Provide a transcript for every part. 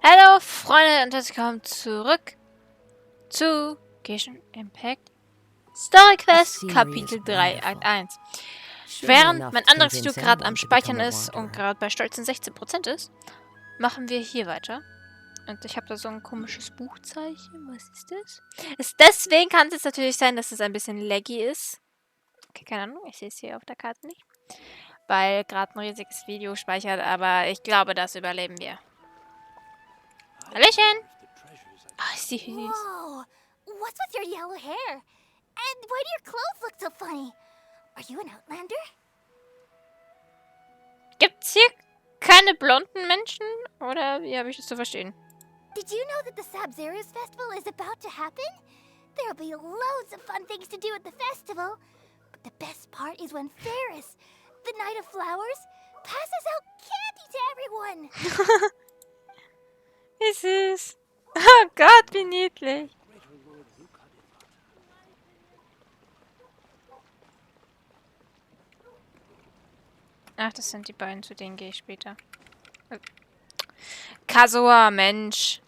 Hallo Freunde und herzlich willkommen zurück zu Gesnhin Impact Story Quest Kapitel 3 Akt 1. Während mein anderes Stück gerade am Speichern ist und gerade bei stolzen 16% ist, machen wir hier weiter. Und ich habe da so ein komisches Buchzeichen. Was ist das? Deswegen kann es jetzt natürlich sein, dass es ein bisschen laggy ist. Okay, keine Ahnung, ich sehe es hier auf der Karte nicht. Weil gerade ein riesiges Video speichert, aber ich glaube, das überleben wir. Hallöchen! Oh, ist die süß. Whoa! What's with your yellow hair? And why do your clothes look so funny? Are you an outlander? Gibt's hier keine blonden Menschen? Oder wie habe ich das zu verstehen? Did you know that the Sabzeruz festival is about to happen? There'll be loads of fun things to do at the festival. But the best part is when Ferris, the Knight of Flowers, passes out candy to everyone. Wie süß. Oh Gott, wie niedlich. Ach, das sind die beiden, zu denen gehe ich später. Kasua, Mensch.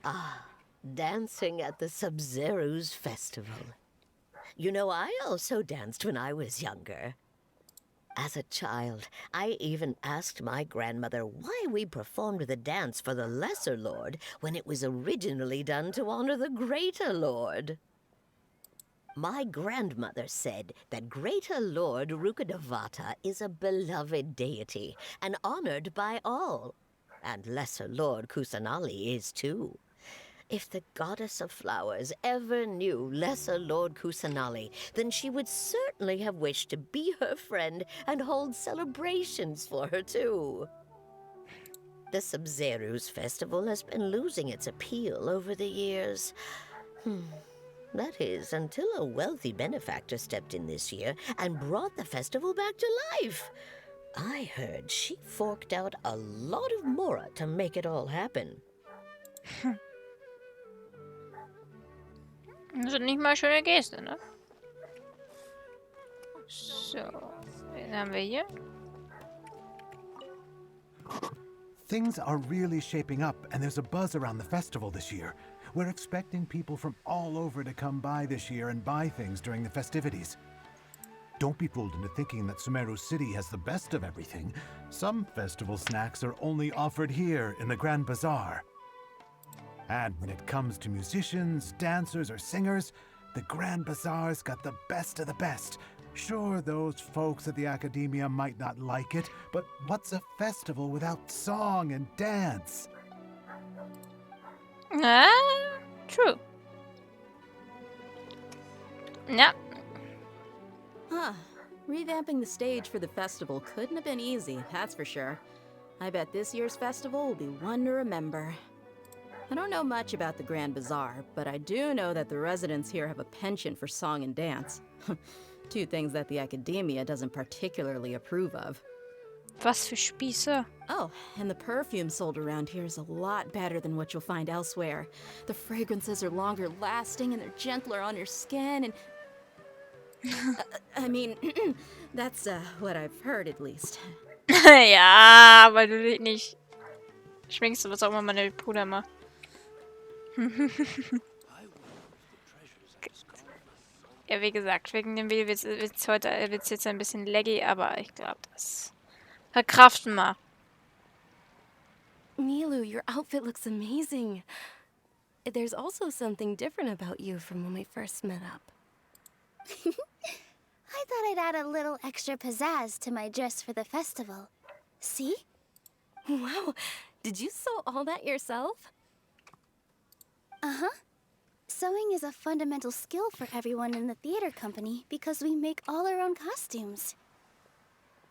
Ah, dancing at the Sabzeruz festival. You know, I also danced when I was younger. As a child, I even asked my grandmother why we performed the dance for the Lesser Lord when it was originally done to honor the Greater Lord. My grandmother said that Greater Lord Rukkhadevata is a beloved deity and honored by all. And Lesser Lord Kusanali is too. If the Goddess of Flowers ever knew Lesser Lord Kusanali, then she would certainly have wished to be her friend and hold celebrations for her too. The Sabzeruz festival has been losing its appeal over the years. That is, until a wealthy benefactor stepped in this year and brought the festival back to life. I heard she forked out a lot of mora to make it all happen. Das sind nicht mal schöne Geste, ne? So, wen haben wir hier? Things are really shaping up, and there's a buzz around the festival this year. We're expecting people from all over to come by this year and buy things during the festivities. Don't be fooled into thinking that Sumeru City has the best of everything. Some festival snacks are only offered here in the Grand Bazaar. And when it comes to musicians, dancers, or singers, the Grand Bazaar's got the best of the best. Sure, those folks at the Academia might not like it, but what's a festival without song and dance? True. Ja. Huh. Revamping the stage for the festival couldn't have been easy, that's for sure. I bet this year's festival will be one to remember. I don't know much about the Grand Bazaar, but I do know that the residents here have a penchant for song and dance. Two things that the Academia doesn't particularly approve of. Was für Spieße. Oh, and the perfume sold around here is a lot better than what you'll find elsewhere. The fragrances are longer lasting and they're gentler on your skin and... I mean, that's what I've heard at least. Ja, weil du dich nicht schminkst, was auch immer meine Bruder macht. Ja, wie gesagt, wegen dem Video wird's jetzt ein bisschen laggy, aber ich glaube, das verkraften wir. Nilu, your outfit looks amazing. There's also something different about you from when we first met up. I thought I'd add a little extra pizzazz to my dress for the festival. See? Wow, did you sew all that yourself? Uh-huh. Sewing is a fundamental skill for everyone in the theater company because we make all our own costumes.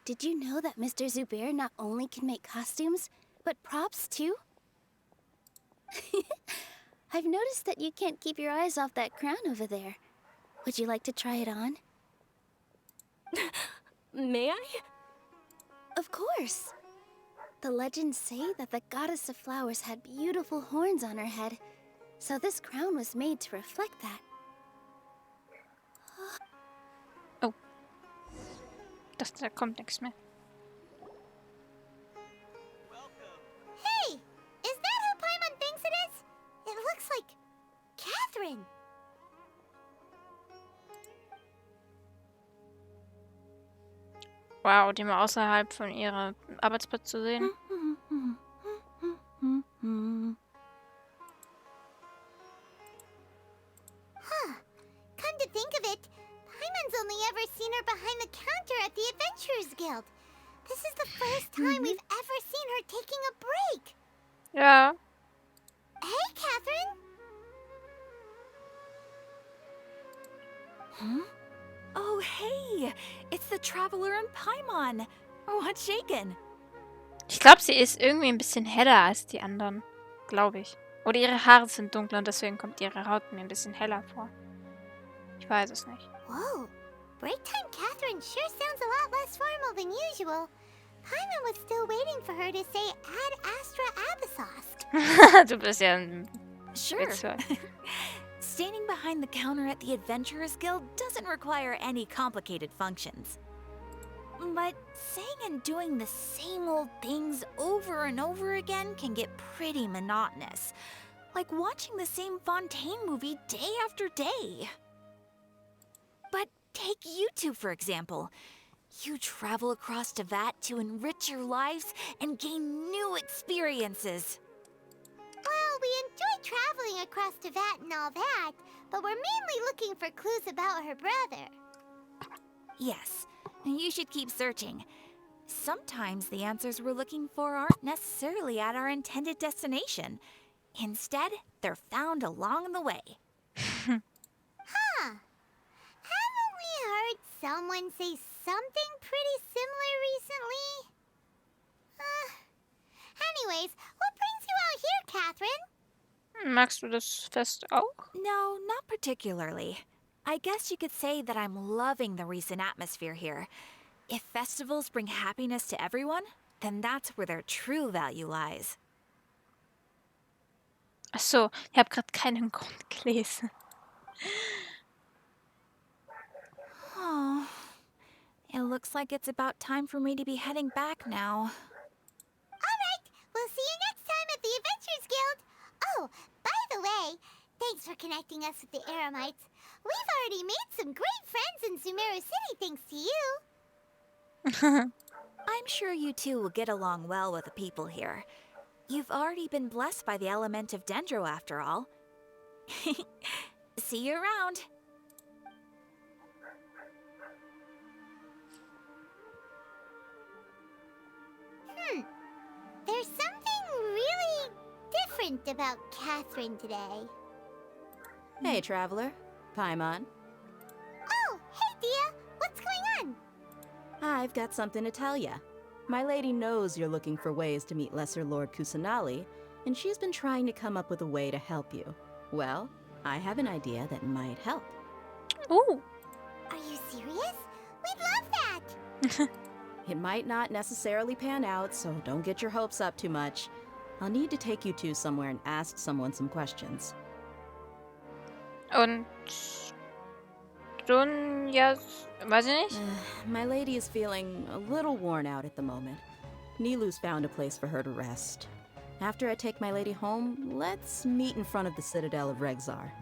Did you know that Mr. Zubair not only can make costumes, but props too? I've noticed that you can't keep your eyes off that crown over there. Would you like to try it on? May I? Of course. The legends say that the Goddess of Flowers had beautiful horns on her head, so this crown was made to reflect that. Oh. Da kommt nichts mehr. Catherine. Wow, die mal außerhalb von ihrem Arbeitsplatz zu sehen. Come to think of it, Paimon's only ever seen her behind the counter at the Adventurers Guild. This is the first time we've ever seen her taking a break. Ja. Hey, Catherine. Oh, hey! It's the Traveler and Paimon! What's shaken? Ich glaube, sie ist irgendwie ein bisschen heller als die anderen. Glaube ich. Oder ihre Haare sind dunkler und deswegen kommt ihre Haut mir ein bisschen heller vor. Ich weiß es nicht. Whoa, break time Catherine sure sounds a lot less formal than usual. Paimon was still waiting for her to say Ad Astra Abyssosque. Du bist ja ein Sure. Witzer. Standing behind the counter at the Adventurers Guild doesn't require any complicated functions. But saying and doing the same old things over and over again can get pretty monotonous. Like watching the same Fontaine movie day after day. But take you two, for example. You travel across Tevat to enrich your lives and gain new experiences. Well, we enjoy traveling across Tevat and all that, but we're mainly looking for clues about her brother. Yes, you should keep searching. Sometimes the answers we're looking for aren't necessarily at our intended destination. Instead, they're found along the way. Huh. Haven't we heard someone say something pretty similar recently? Anyways, what brings you out here, Catherine? Magst du das Fest auch? No, not particularly. I guess you could say that I'm loving the recent atmosphere here. If festivals bring happiness to everyone, then that's where their true value lies. Ach so, ich habe gerade keinen Grund gelesen. Oh, it looks like it's about time for me to be heading back now. Alright, we'll see you next time at the Adventurers Guild. Oh, by the way, thanks for connecting us with the Eremites. We've already made some great friends in Sumeru City thanks to you. I'm sure you two will get along well with the people here. You've already been blessed by the element of Dendro after all. See you around. There's something really different about Catherine today. Hey, Traveler. Paimon. Oh, hey, Dia. What's going on? I've got something to tell ya. My lady knows you're looking for ways to meet Lesser Lord Kusanali, and she's been trying to come up with a way to help you. Well, I have an idea that might help. Oh. Are you serious? We'd love that. It might not necessarily pan out, so don't get your hopes up too much. I'll need to take you two somewhere and ask someone some questions. Und Dunja, weiß ich nicht. My lady is feeling a little worn out at the moment. Nilu's found a place for her to rest. After I take my lady home, let's meet in front of the Citadel of Regzar.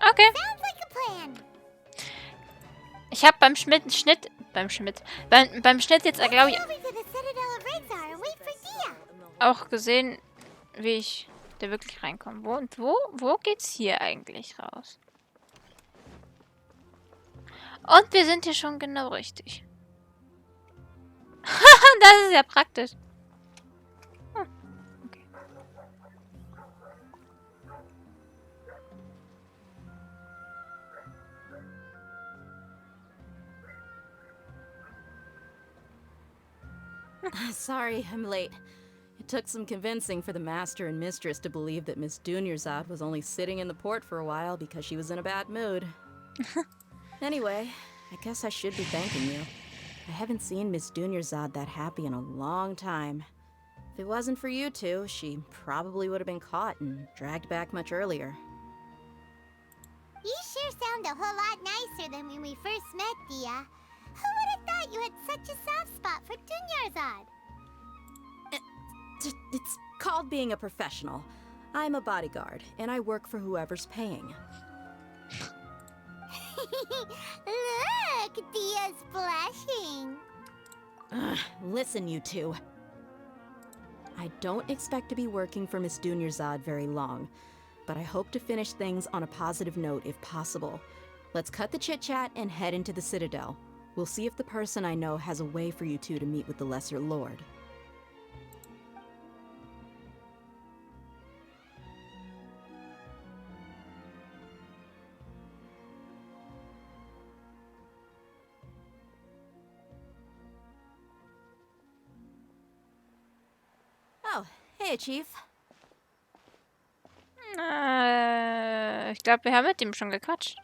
Okay. Sounds like a plan. Ich habe beim Schnitt jetzt, glaube ich, Over to the Citadel of Regzar and wait for Dia. auch gesehen, wie ich da wirklich reinkomme. Wo geht's hier eigentlich raus? Und wir sind hier schon genau richtig. Das ist ja praktisch. Hm, okay. Sorry, I'm late. It took some convincing for the master and mistress to believe that Miss Dunyarzad was only sitting in the port for a while because she was in a bad mood. Anyway, I guess I should be thanking you. I haven't seen Miss Dunyarzad that happy in a long time. If it wasn't for you two, she probably would have been caught and dragged back much earlier. You sure sound a whole lot nicer than when we first met, Dia. Who would have thought you had such a soft spot for Dunyarzad? It's called being a professional. I'm a bodyguard, and I work for whoever's paying. Look, Dia's blushing. Listen, you two. I don't expect to be working for Miss Dunyarzad very long, but I hope to finish things on a positive note if possible. Let's cut the chit-chat and head into the Citadel. We'll see if the person I know has a way for you two to meet with the Lesser Lord. Oh, hey, Chief. Ich glaube, wir haben mit ihm schon gequatscht.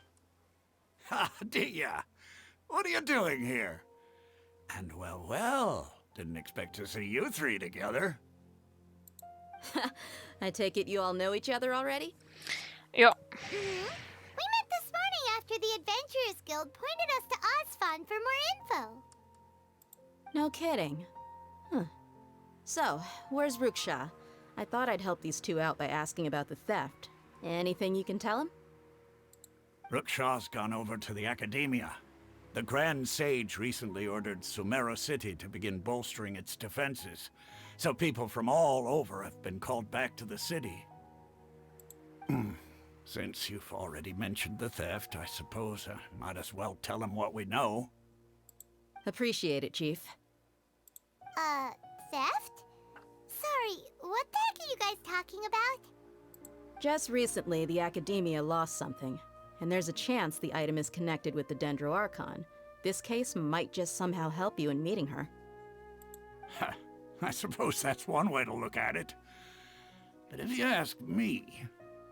Ha, Dia. What are you doing here? And well, didn't expect to see you three together. I take it you all know each other already? Ja. We met this morning after the Adventurers Guild pointed us to Osfon for more info. No kidding. Huh. So, where's Ruksha? I thought I'd help these two out by asking about the theft. Anything you can tell him? Rukshaw's gone over to the Academia. The Grand Sage recently ordered Sumeru City to begin bolstering its defenses, so people from all over have been called back to the city. Since you've already mentioned the theft, I suppose I might as well tell him what we know. Appreciate it, Chief. Theft? Sorry, what the heck are you guys talking about? Just recently, the Academia lost something, and there's a chance the item is connected with the Dendro Archon. This case might just somehow help you in meeting her. I suppose that's one way to look at it. But if you ask me,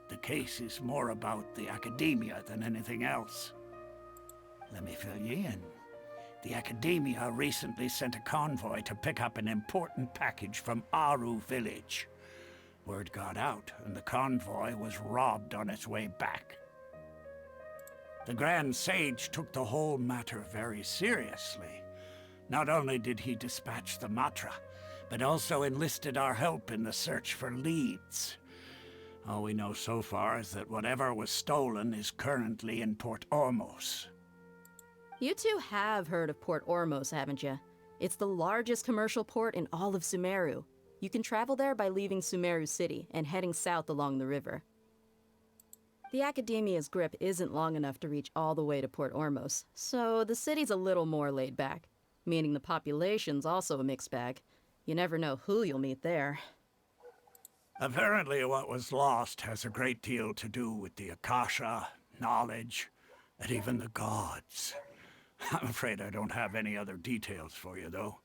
the case is more about the Academia than anything else. Let me fill you in. The Academia recently sent a convoy to pick up an important package from Aru village. Word got out, and the convoy was robbed on its way back. The Grand Sage took the whole matter very seriously. Not only did he dispatch the Matra, but also enlisted our help in the search for leads. All we know so far is that whatever was stolen is currently in Port Ormos. You two have heard of Port Ormos, haven't you? It's the largest commercial port in all of Sumeru. You can travel there by leaving Sumeru City and heading south along the river. The Academia's grip isn't long enough to reach all the way to Port Ormos, so the city's a little more laid back, meaning the population's also a mixed bag. You never know who you'll meet there. Apparently what was lost has a great deal to do with the Akasha, knowledge, and even the gods. I'm afraid I don't have any other details for you, though.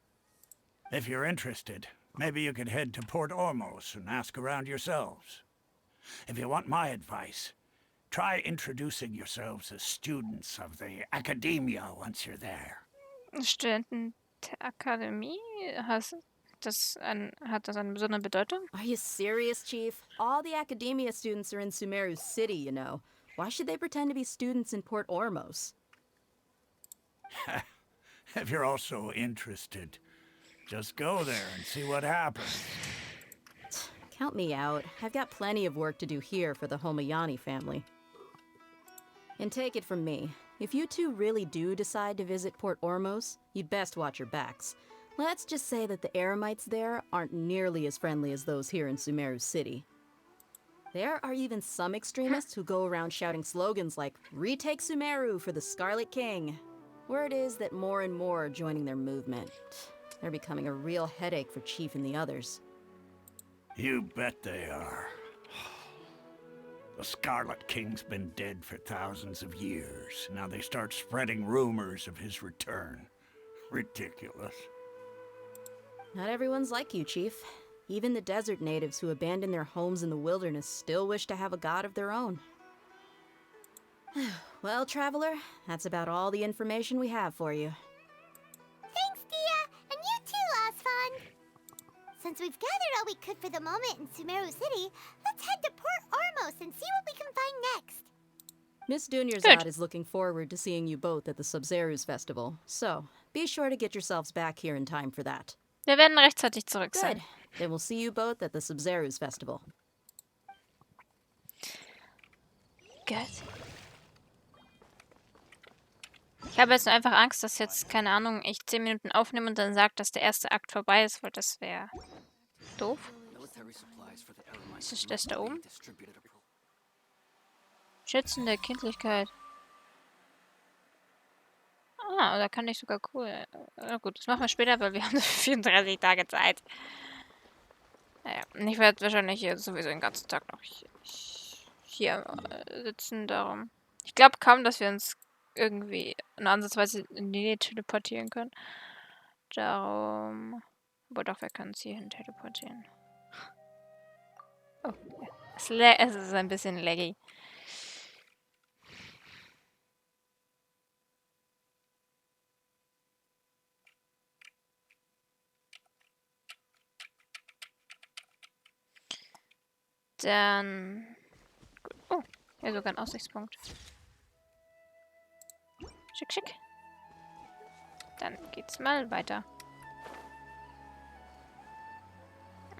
If you're interested, maybe you could head to Port Ormos and ask around yourselves. If you want my advice, try introducing yourselves as students of the Academia once you're there. Studenten der Akademie? Hat das eine besondere Bedeutung? Are you serious, Chief? All the Academia students are in Sumeru City, you know. Why should they pretend to be students in Port Ormos? If you're also interested, just go there and see what happens. Count me out. I've got plenty of work to do here for the Homayani family. And take it from me, if you two really do decide to visit Port Ormos, you'd best watch your backs. Let's just say that the Eremites there aren't nearly as friendly as those here in Sumeru City. There are even some extremists who go around shouting slogans like, "Retake Sumeru for the Scarlet King." Word is that more and more are joining their movement. They're becoming a real headache for Chief and the others. You bet they are. The Scarlet King's been dead for thousands of years. Now they start spreading rumors of his return. Ridiculous. Not everyone's like you, Chief. Even the desert natives who abandoned their homes in the wilderness still wish to have a god of their own. Well, Traveler, that's about all the information we have for you. Thanks, Dia, and you too, Osfon. Since we've gathered all we could for the moment in Sumeru City, let's head to Port Ormos and see what we can find next. Miss Dunyarzad is looking forward to seeing you both at the Sub-Zerus Festival, so be sure to get yourselves back here in time for that. Wir werden rechtzeitig zurück Good. sein. Then we'll see you both at the Sub-Zerus Festival. Good. Ich habe jetzt nur einfach Angst, dass jetzt, keine Ahnung, ich 10 Minuten aufnehme und dann sagt, dass der erste Akt vorbei ist, weil das wäre doof. Ist das da oben? Schützen der Kindlichkeit. Ah, da kann ich sogar cool. Na gut, das machen wir später, weil wir haben 34 Tage Zeit. Naja, und ich werde wahrscheinlich hier sowieso den ganzen Tag noch hier sitzen, darum. Ich glaube kaum, dass wir uns irgendwie eine Ansatzweise in die Nähe teleportieren können. Darum. Aber doch, wir können uns hierhin teleportieren. Oh, ja. Es ist ein bisschen laggy. Dann. Gut. Oh, hier sogar ein Aussichtspunkt. Schick, schick. Dann geht's mal weiter.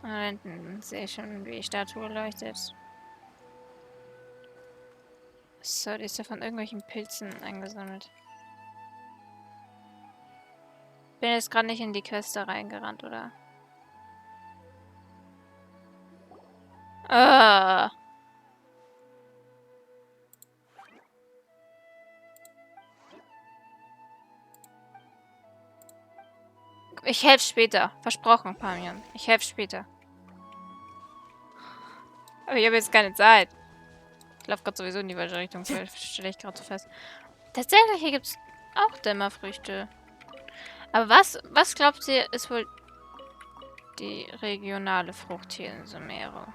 Da hinten sehe ich schon, wie die Statue leuchtet. So, die ist ja von irgendwelchen Pilzen eingesammelt. Bin jetzt gerade nicht in die Quest da reingerannt, oder? Ah. Ich helfe später. Versprochen, Pamion. Ich helfe später. Aber ich habe jetzt keine Zeit. Ich laufe gerade sowieso in die falsche Richtung. Stelle ich gerade so fest. Tatsächlich, hier gibt es auch Dämmerfrüchte. Aber was glaubt ihr, ist wohl die regionale Frucht hier in Sumeru?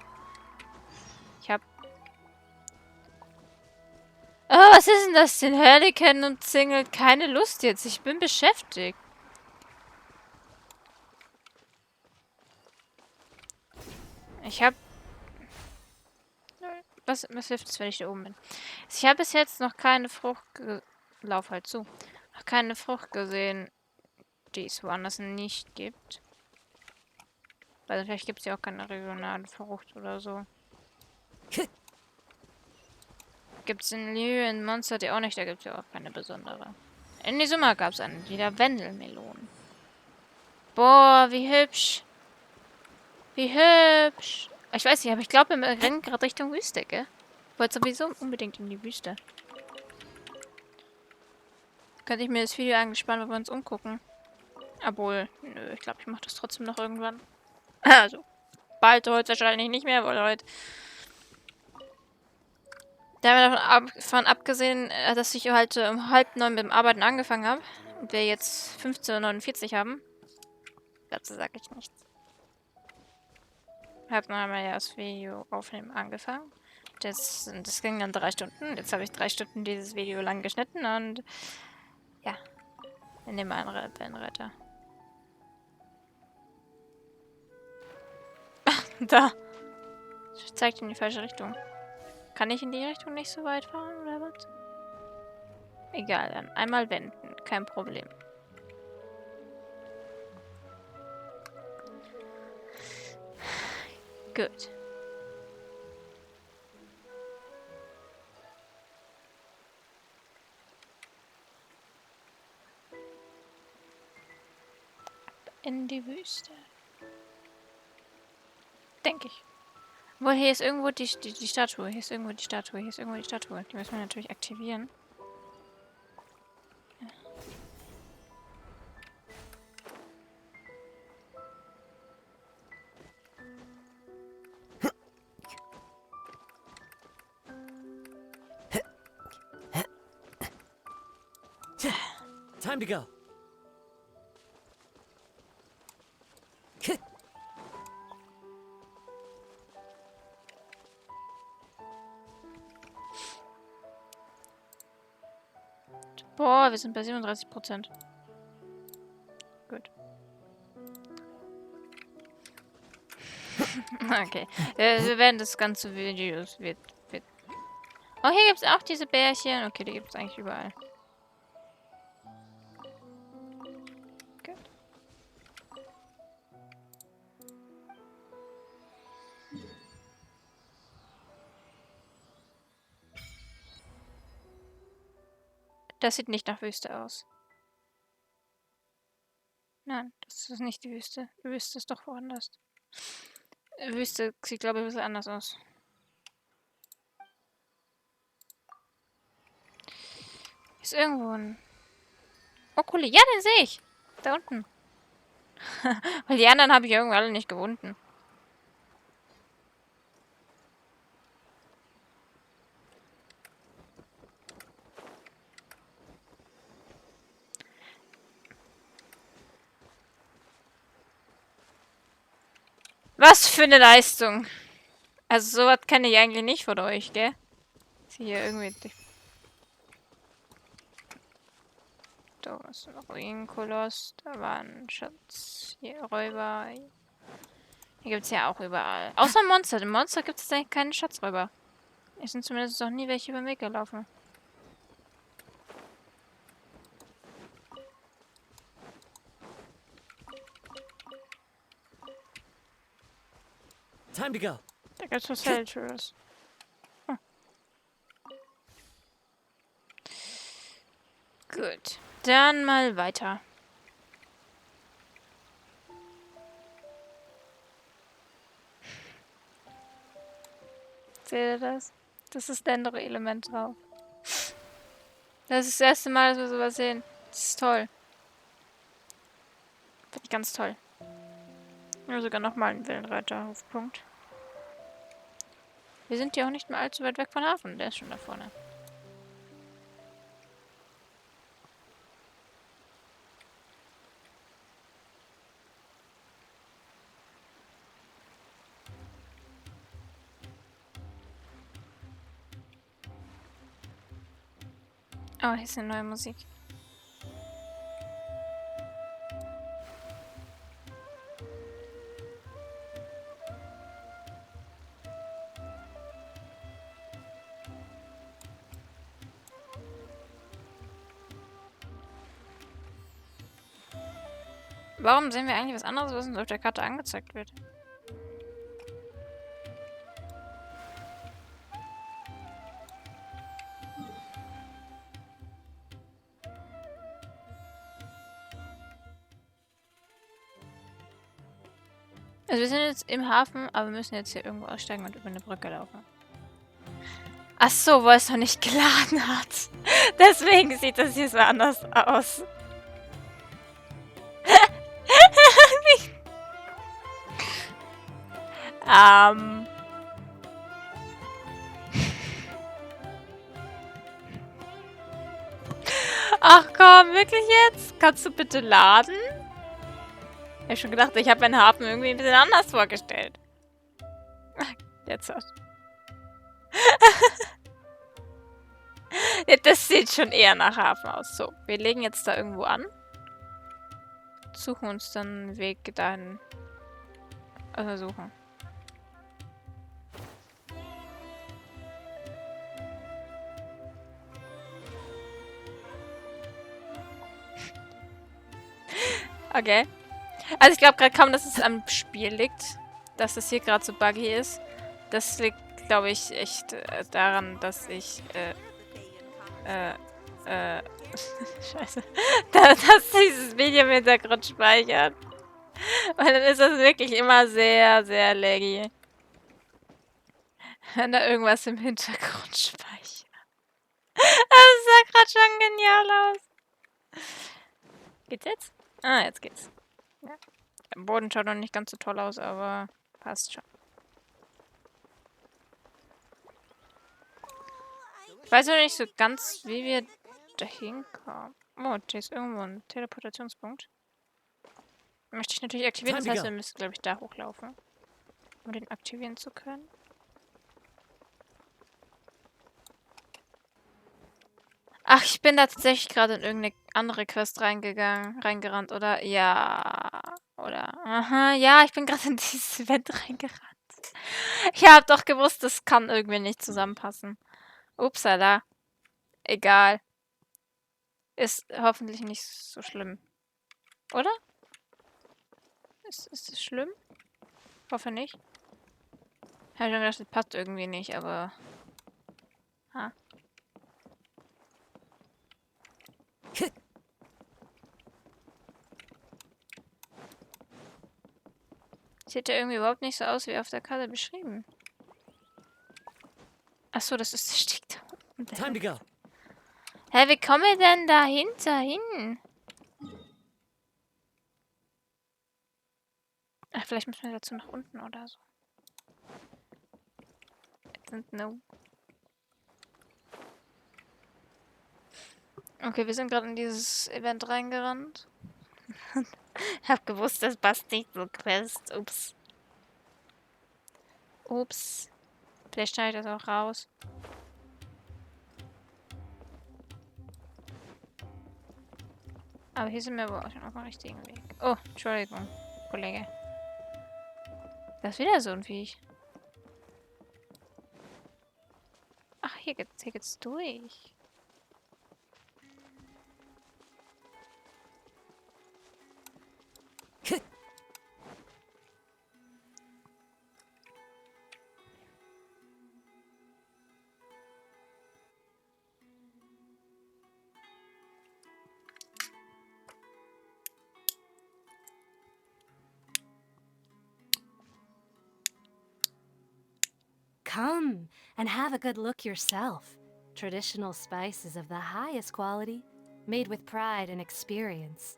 Ich hab... Oh, was ist denn das? Den Hurricane und Single. Keine Lust jetzt. Ich bin beschäftigt. Ich hab... Was hilft es, wenn ich da oben bin? Ich habe bis jetzt noch keine Frucht... Lauf halt zu. Noch keine Frucht gesehen, die es woanders nicht gibt. Also vielleicht gibt es ja auch keine regionale Frucht oder so. Gibt es in Liu in Monster die auch nicht, da gibt es ja auch keine besondere. In Nizuma gab es eine, die Lavendelmelonen. Boah, wie hübsch. Wie hübsch. Ich weiß nicht, aber ich glaube, wir rennen gerade Richtung Wüste, gell? Ich wollte sowieso unbedingt in die Wüste. Könnte ich mir das Video angespannt, wenn wir uns umgucken. Obwohl, nö, ich glaube, ich mache das trotzdem noch irgendwann. Also, bald heute wahrscheinlich nicht mehr, weil heute... Da haben wir davon abgesehen, dass ich halt um 8:30 mit dem Arbeiten angefangen habe. Und wir jetzt 15:49 Uhr haben. Dazu sage ich nichts. Haben wir ja das Video aufnehmen angefangen. Das ging dann 3 Stunden. Jetzt habe ich 3 Stunden dieses Video lang geschnitten und ja, in dem Wellenreiter. Da. Zeigt in die falsche Richtung. Kann ich in die Richtung nicht so weit fahren, oder was? Egal, dann einmal wenden. Kein Problem. Gut. In die Wüste. Denke ich. Wohl, hier ist irgendwo die Statue. Hier ist irgendwo die Statue. Hier ist irgendwo die Statue. Die müssen wir natürlich aktivieren. Time to go. Boah, wir sind bei 37%. Gut. Okay. Wir werden das ganze Video... Oh, hier gibt es auch diese Bärchen. Okay, die gibt es eigentlich überall. Gut. Das sieht nicht nach Wüste aus. Nein, das ist nicht die Wüste. Die Wüste ist doch woanders. Die Wüste sieht, glaube ich, ein bisschen anders aus. Ist irgendwo ein... Oh, cool. Ja, den sehe ich. Da unten. Weil die anderen habe ich irgendwie alle nicht gefunden. Was für eine Leistung. Also sowas kenne ich eigentlich nicht von euch, gell? Ist hier irgendwie... Da ist ein Ruinenkoloss. Da war ein Schatz. Hier Räuber. Hier gibt es ja auch überall. Außer Monster. Im Monster gibt es eigentlich keine Schatzräuber. Es sind zumindest noch nie welche über den Weg gelaufen. Time to go. Da gibt es was Selteres. Hm. Gut. Dann mal weiter. Seht ihr das? Das ist der andere Element drauf. Das ist das erste Mal, dass wir sowas sehen. Das ist toll. Finde ich ganz toll. Ja, sogar nochmal ein Wellenreiterhofpunkt. Wir sind ja auch nicht mehr allzu weit weg von Hafen. Der ist schon da vorne. Oh, hier ist eine neue Musik. Warum sehen wir eigentlich was anderes, was uns auf der Karte angezeigt wird? Also wir sind jetzt im Hafen, aber wir müssen jetzt hier irgendwo aussteigen und über eine Brücke laufen. Ach so, wo es noch nicht geladen hat. Deswegen sieht das hier so anders aus. Ach komm, wirklich jetzt? Kannst du bitte laden? Ich hab schon gedacht, ich habe meinen Hafen irgendwie ein bisschen anders vorgestellt. Jetzt hat. Ja, das sieht schon eher nach Hafen aus. So, wir legen jetzt da irgendwo an. Suchen uns dann einen Weg dahin. Also suchen. Okay. Also ich glaube gerade kaum, dass es am Spiel liegt. Dass es hier gerade so buggy ist. Das liegt, glaube ich, echt daran, dass ich, Scheiße. Dass dieses Video im Hintergrund speichert. Weil dann ist das wirklich immer sehr, sehr laggy. Wenn da irgendwas im Hintergrund speichert. Das sah gerade schon genial aus. Geht's jetzt? Ah, jetzt geht's. Ja. Der Boden schaut noch nicht ganz so toll aus, aber passt schon. Ich weiß noch nicht so ganz, wie wir dahin kommen. Oh, hier ist irgendwo ein Teleportationspunkt. Möchte ich natürlich aktivieren, das heißt, wir müssen, glaube ich, da hochlaufen. Um den aktivieren zu können. Ach, ich bin da tatsächlich gerade in irgendeine andere Quest reingerannt, oder? Ja. Oder? Aha, ja, ich bin gerade in dieses Event reingerannt. Ich habe doch gewusst, das kann irgendwie nicht zusammenpassen. Upsala. Egal. Ist hoffentlich nicht so schlimm. Oder? Ist es schlimm? Hoffe nicht. Ich habe schon gedacht, das passt irgendwie nicht, aber... Ha. Sieht ja irgendwie überhaupt nicht so aus, wie auf der Karte beschrieben. Achso, das ist der Steg da unten. Time to go. Hä, wie kommen wir denn dahinter hin? Ach, vielleicht müssen wir dazu nach unten oder so. I don't know. Okay, wir sind gerade in dieses Event reingerannt. Hab gewusst, das passt nicht so Quest. Ups. Ups. Vielleicht schneide ich das auch raus. Aber hier sind wir wohl schon auf dem richtigen Weg. Oh, Entschuldigung, Kollege. Das ist wieder so ein Viech. Ach, hier geht's durch. Come and have a good look yourself. Traditional spices of the highest quality, made with pride and experience.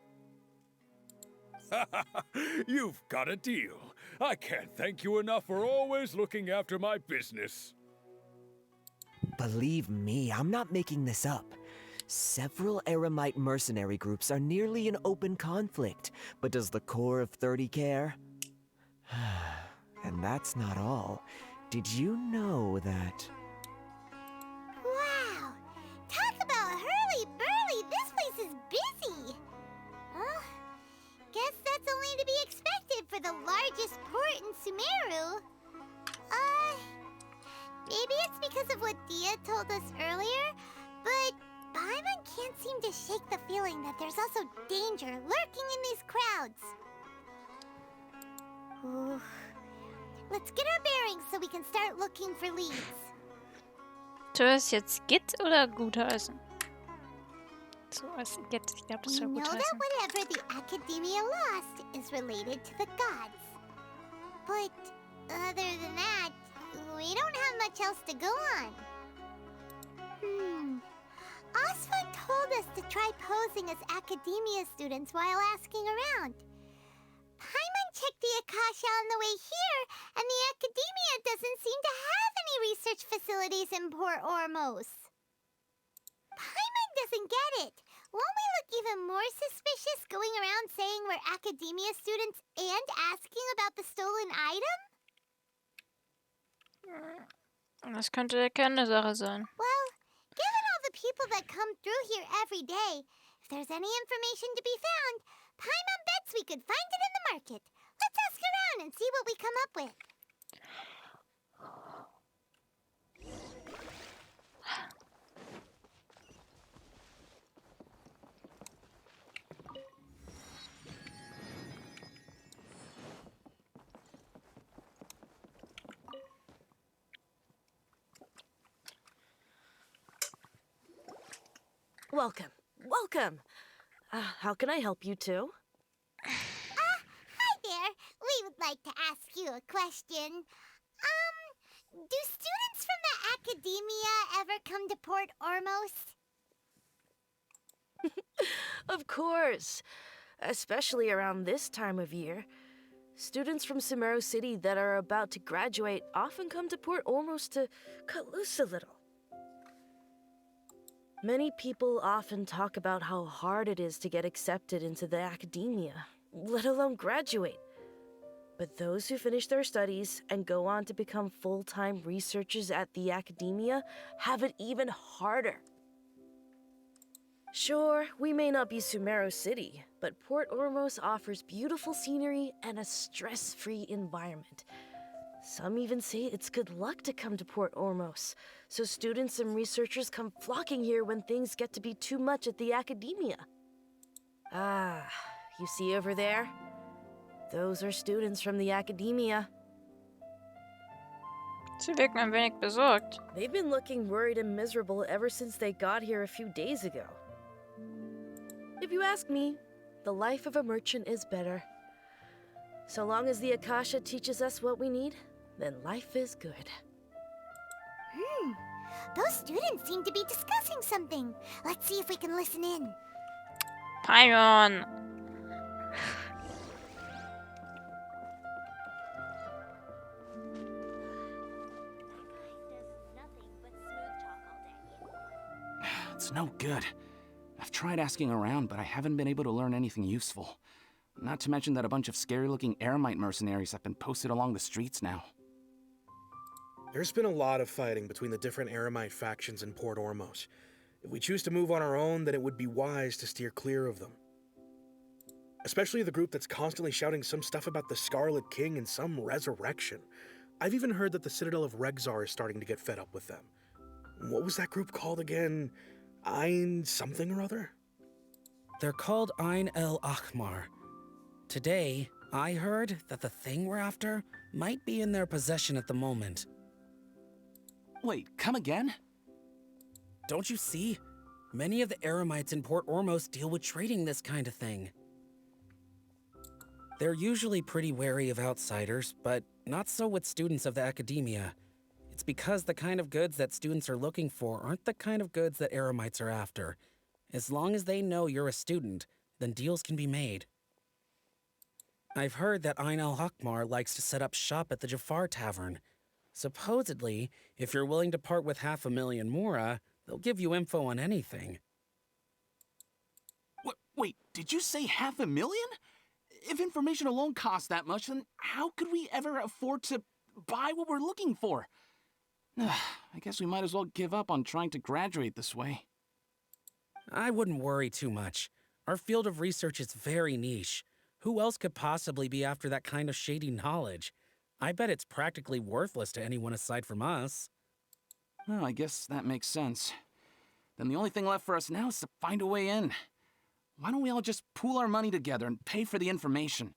You've got a deal. I can't thank you enough for always looking after my business. Believe me, I'm not making this up. Several Eremite mercenary groups are nearly in open conflict, but does the core of 30 care? And that's not all. Did you know that... Wow! Talk about hurly-burly! This place is busy! Guess that's only to be expected for the largest port in Sumeru. Maybe it's because of what Dia told us earlier, but Paimon can't seem to shake the feeling that there's also danger lurking in these crowds. Ooh. Let's get our bearings so we can start looking for leads. Soll es jetzt Git oder gutheißen? So, es Git. Ich glaube, das We soll know that gutheißen. whatever the Academia lost is related to the gods. But other than that, we don't have much else to go on. Osfund told us to try posing as Academia students while asking around. Paimon checked the Akasha on the way here, and the Academia doesn't seem to have any research facilities in Port Ormos. Paimon doesn't get it. Won't we look even more suspicious going around saying we're Academia students and asking about the stolen item? Das könnte der Kern der Sache sein. Well, given all the people that come through here every day, if there's any information to be found, Paimon bets we could find it in the market. Let's ask around and see what we come up with. Welcome. Welcome. How can I help you two? Hi there. We would like to ask you a question. Do students from the Academia ever come to Port Ormos? Of course. Especially around this time of year. Students from Sumeru City that are about to graduate often come to Port Ormos to cut loose a little. Many people often talk about how hard it is to get accepted into the Academia, let alone graduate. But those who finish their studies and go on to become full-time researchers at the Academia have it even harder. Sure, we may not be Sumeru City, but Port Ormos offers beautiful scenery and a stress-free environment. Some even say it's good luck to come to Port Ormos, so students and researchers come flocking here when things get to be too much at the Academia. Ah, you see over there? Those are students from the Academia. Sie wirken ein wenig besorgt. They've been looking worried and miserable ever since they got here a few days ago. If you ask me, the life of a merchant is better. So long as the Akasha teaches us what we need, then life is good. Those students seem to be discussing something. Let's see if we can listen in. Paimon. It's no good. I've tried asking around, but I haven't been able to learn anything useful. Not to mention that a bunch of scary-looking Eremite mercenaries have been posted along the streets now. There's been a lot of fighting between the different Eremite factions in Port Ormos. If we choose to move on our own, then it would be wise to steer clear of them. Especially the group that's constantly shouting some stuff about the Scarlet King and some resurrection. I've even heard that the Citadel of Regzar is starting to get fed up with them. What was that group called again? Ein something or other? They're called Ein El Akhmar. Today, I heard that the thing we're after might be in their possession at the moment. Wait, come again? Don't you see? Many of the Eremites in Port Ormos deal with trading this kind of thing. They're usually pretty wary of outsiders, but not so with students of the academia. It's because the kind of goods that students are looking for aren't the kind of goods that Eremites are after. As long as they know you're a student, then deals can be made. I've heard that Ein al-Hakmar likes to set up shop at the Jafar Tavern. Supposedly, if you're willing to part with 500,000 mora, they'll give you info on anything. Wait, did you say 500,000? If information alone costs that much, then how could we ever afford to buy what we're looking for? I guess we might as well give up on trying to graduate this way. I wouldn't worry too much. Our field of research is very niche. Who else could possibly be after that kind of shady knowledge? I bet it's practically worthless to anyone aside from us. Well, I guess that makes sense. Then the only thing left for us now is to find a way in. Why don't we all just pool our money together and pay for the information?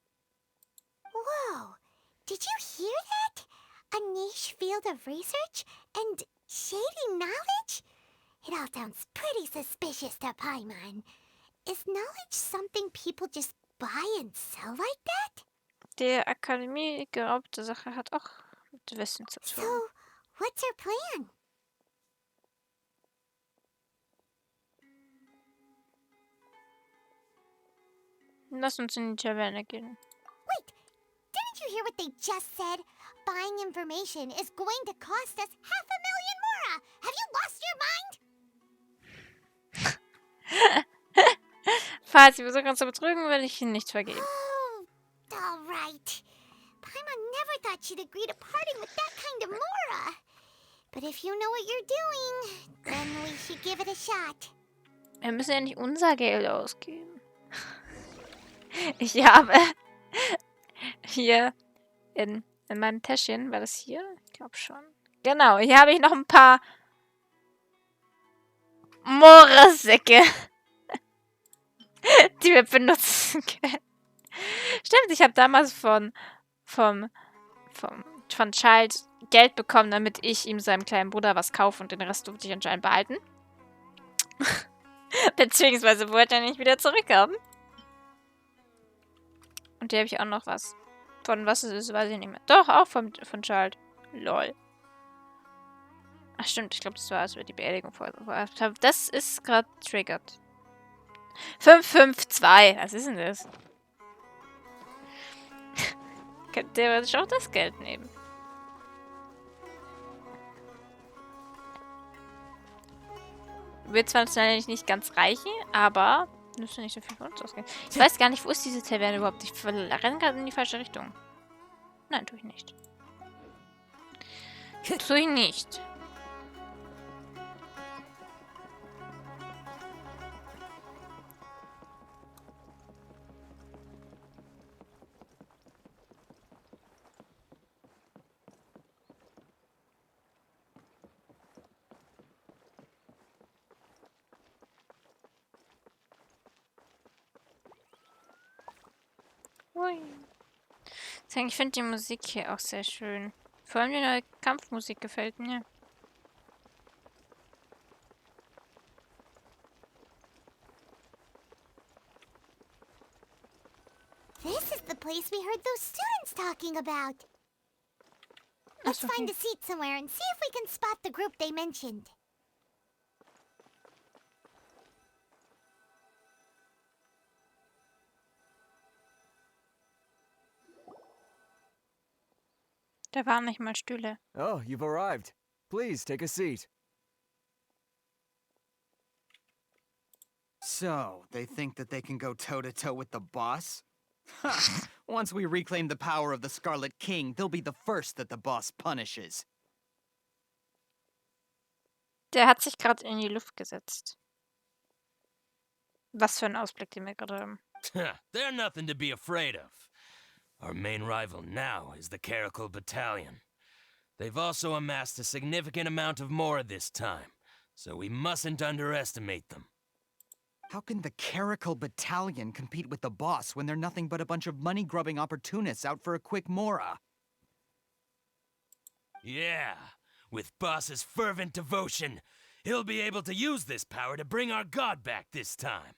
Whoa! Did you hear that? A niche field of research and shady knowledge? It all sounds pretty suspicious to Paimon. Is knowledge something people just buy and sell like that? Der Akademie geraubte Sache hat auch mit Wissen zu tun. So, what's our plan? Lass uns in die Taverne gehen. Wait, didn't you hear what they just said? Buying information is going to cost us 500,000 mora! Have you lost your mind? Falls Sie versuchen uns zu betrügen, werde ich Ihnen nichts vergeben. Oh, all right. Paimon never thought she'd agree to parting with that kind of mora. But if you know what you're doing, then we should give it a shot. Wir müssen ja nicht unser Geld ausgeben. Ich habe hier in meinem Täschchen, war das hier? Ich glaube schon. Genau, hier habe ich noch ein paar Mohrsäcke, die wir benutzen können. Stimmt, ich habe damals von Child Geld bekommen, damit ich ihm seinem kleinen Bruder was kaufe und den Rest durfte ich anscheinend behalten. Beziehungsweise wollte er nicht wieder zurückhaben. Und hier habe ich auch noch was. Von was es ist, weiß ich nicht mehr. Doch, auch von Child. Lol. Ach stimmt, ich glaube, das war, als wir die Beerdigung vorher. Das ist gerade triggert. 552. Was ist denn das? Könnte theoretisch auch das Geld nehmen. Wird zwar wahrscheinlich nicht ganz reichen, aber müsste nicht so viel von uns ausgehen. Ich weiß gar nicht, wo ist diese Taverne überhaupt? Ich renne gerade in die falsche Richtung. Nein, tue ich nicht. Tue ich nicht. Ui. Ich finde die Musik hier auch sehr schön. Vor allem die neue Kampfmusik gefällt mir. This is the place we heard those students talking about. Let's find a seat somewhere and see if we can spot the group they mentioned. Da waren nicht mal Stühle. Oh, you've arrived. Please, take a seat. So, they think that they can go toe-to-toe with the boss? Ha! Once we reclaim the power of the Scarlet King, they'll be the first that the boss punishes. Der hat sich gerade in die Luft gesetzt. Was für ein Ausblick, den wir gerade haben. They're nothing to be afraid of. Our main rival now is the Kapitel Battalion. They've also amassed a significant amount of more this time, so we mustn't underestimate them. How can the Kapitel Battalion compete with the boss when they're nothing but a bunch of money-grubbing opportunists out for a quick mora? Yeah, with boss's fervent devotion, he'll be able to use this power to bring our god back this time.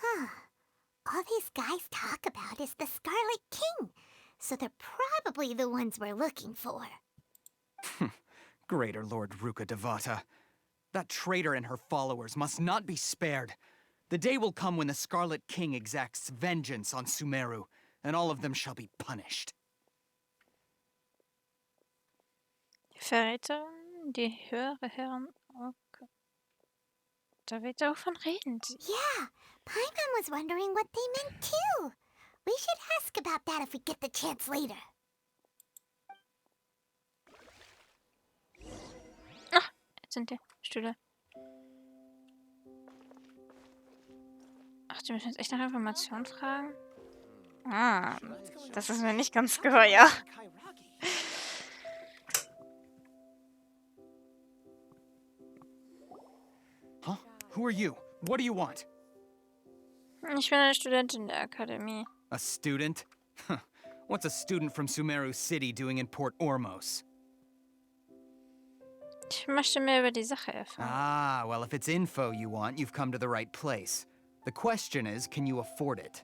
Huh. All these guys talk about is the Scarlet King, so they're probably the ones we're looking for. Greater Lord Ruka Devata. That traitor and her followers must not be spared. The day will come when the Scarlet King exacts vengeance on Sumeru, and all of them shall be punished. Verräterin, die höhere Herren... Okay. Da wird er auch von reden. Yeah, Paimon was wondering what they meant too. We should ask about that if we get the chance later. Ach, jetzt sind die Stühle. Ach, die müssen jetzt echt nach Informationen fragen? Ah, das ist mir nicht ganz geheuer. Huh? Who are you? What do you want? Ich bin eine Studentin der Akademie. A student? What's a student from Sumeru City doing in Port Ormos? Ich möchte mehr über die Sache erfahren. Ah, well, if it's info you want, you've come to the right place. The question is, can you afford it?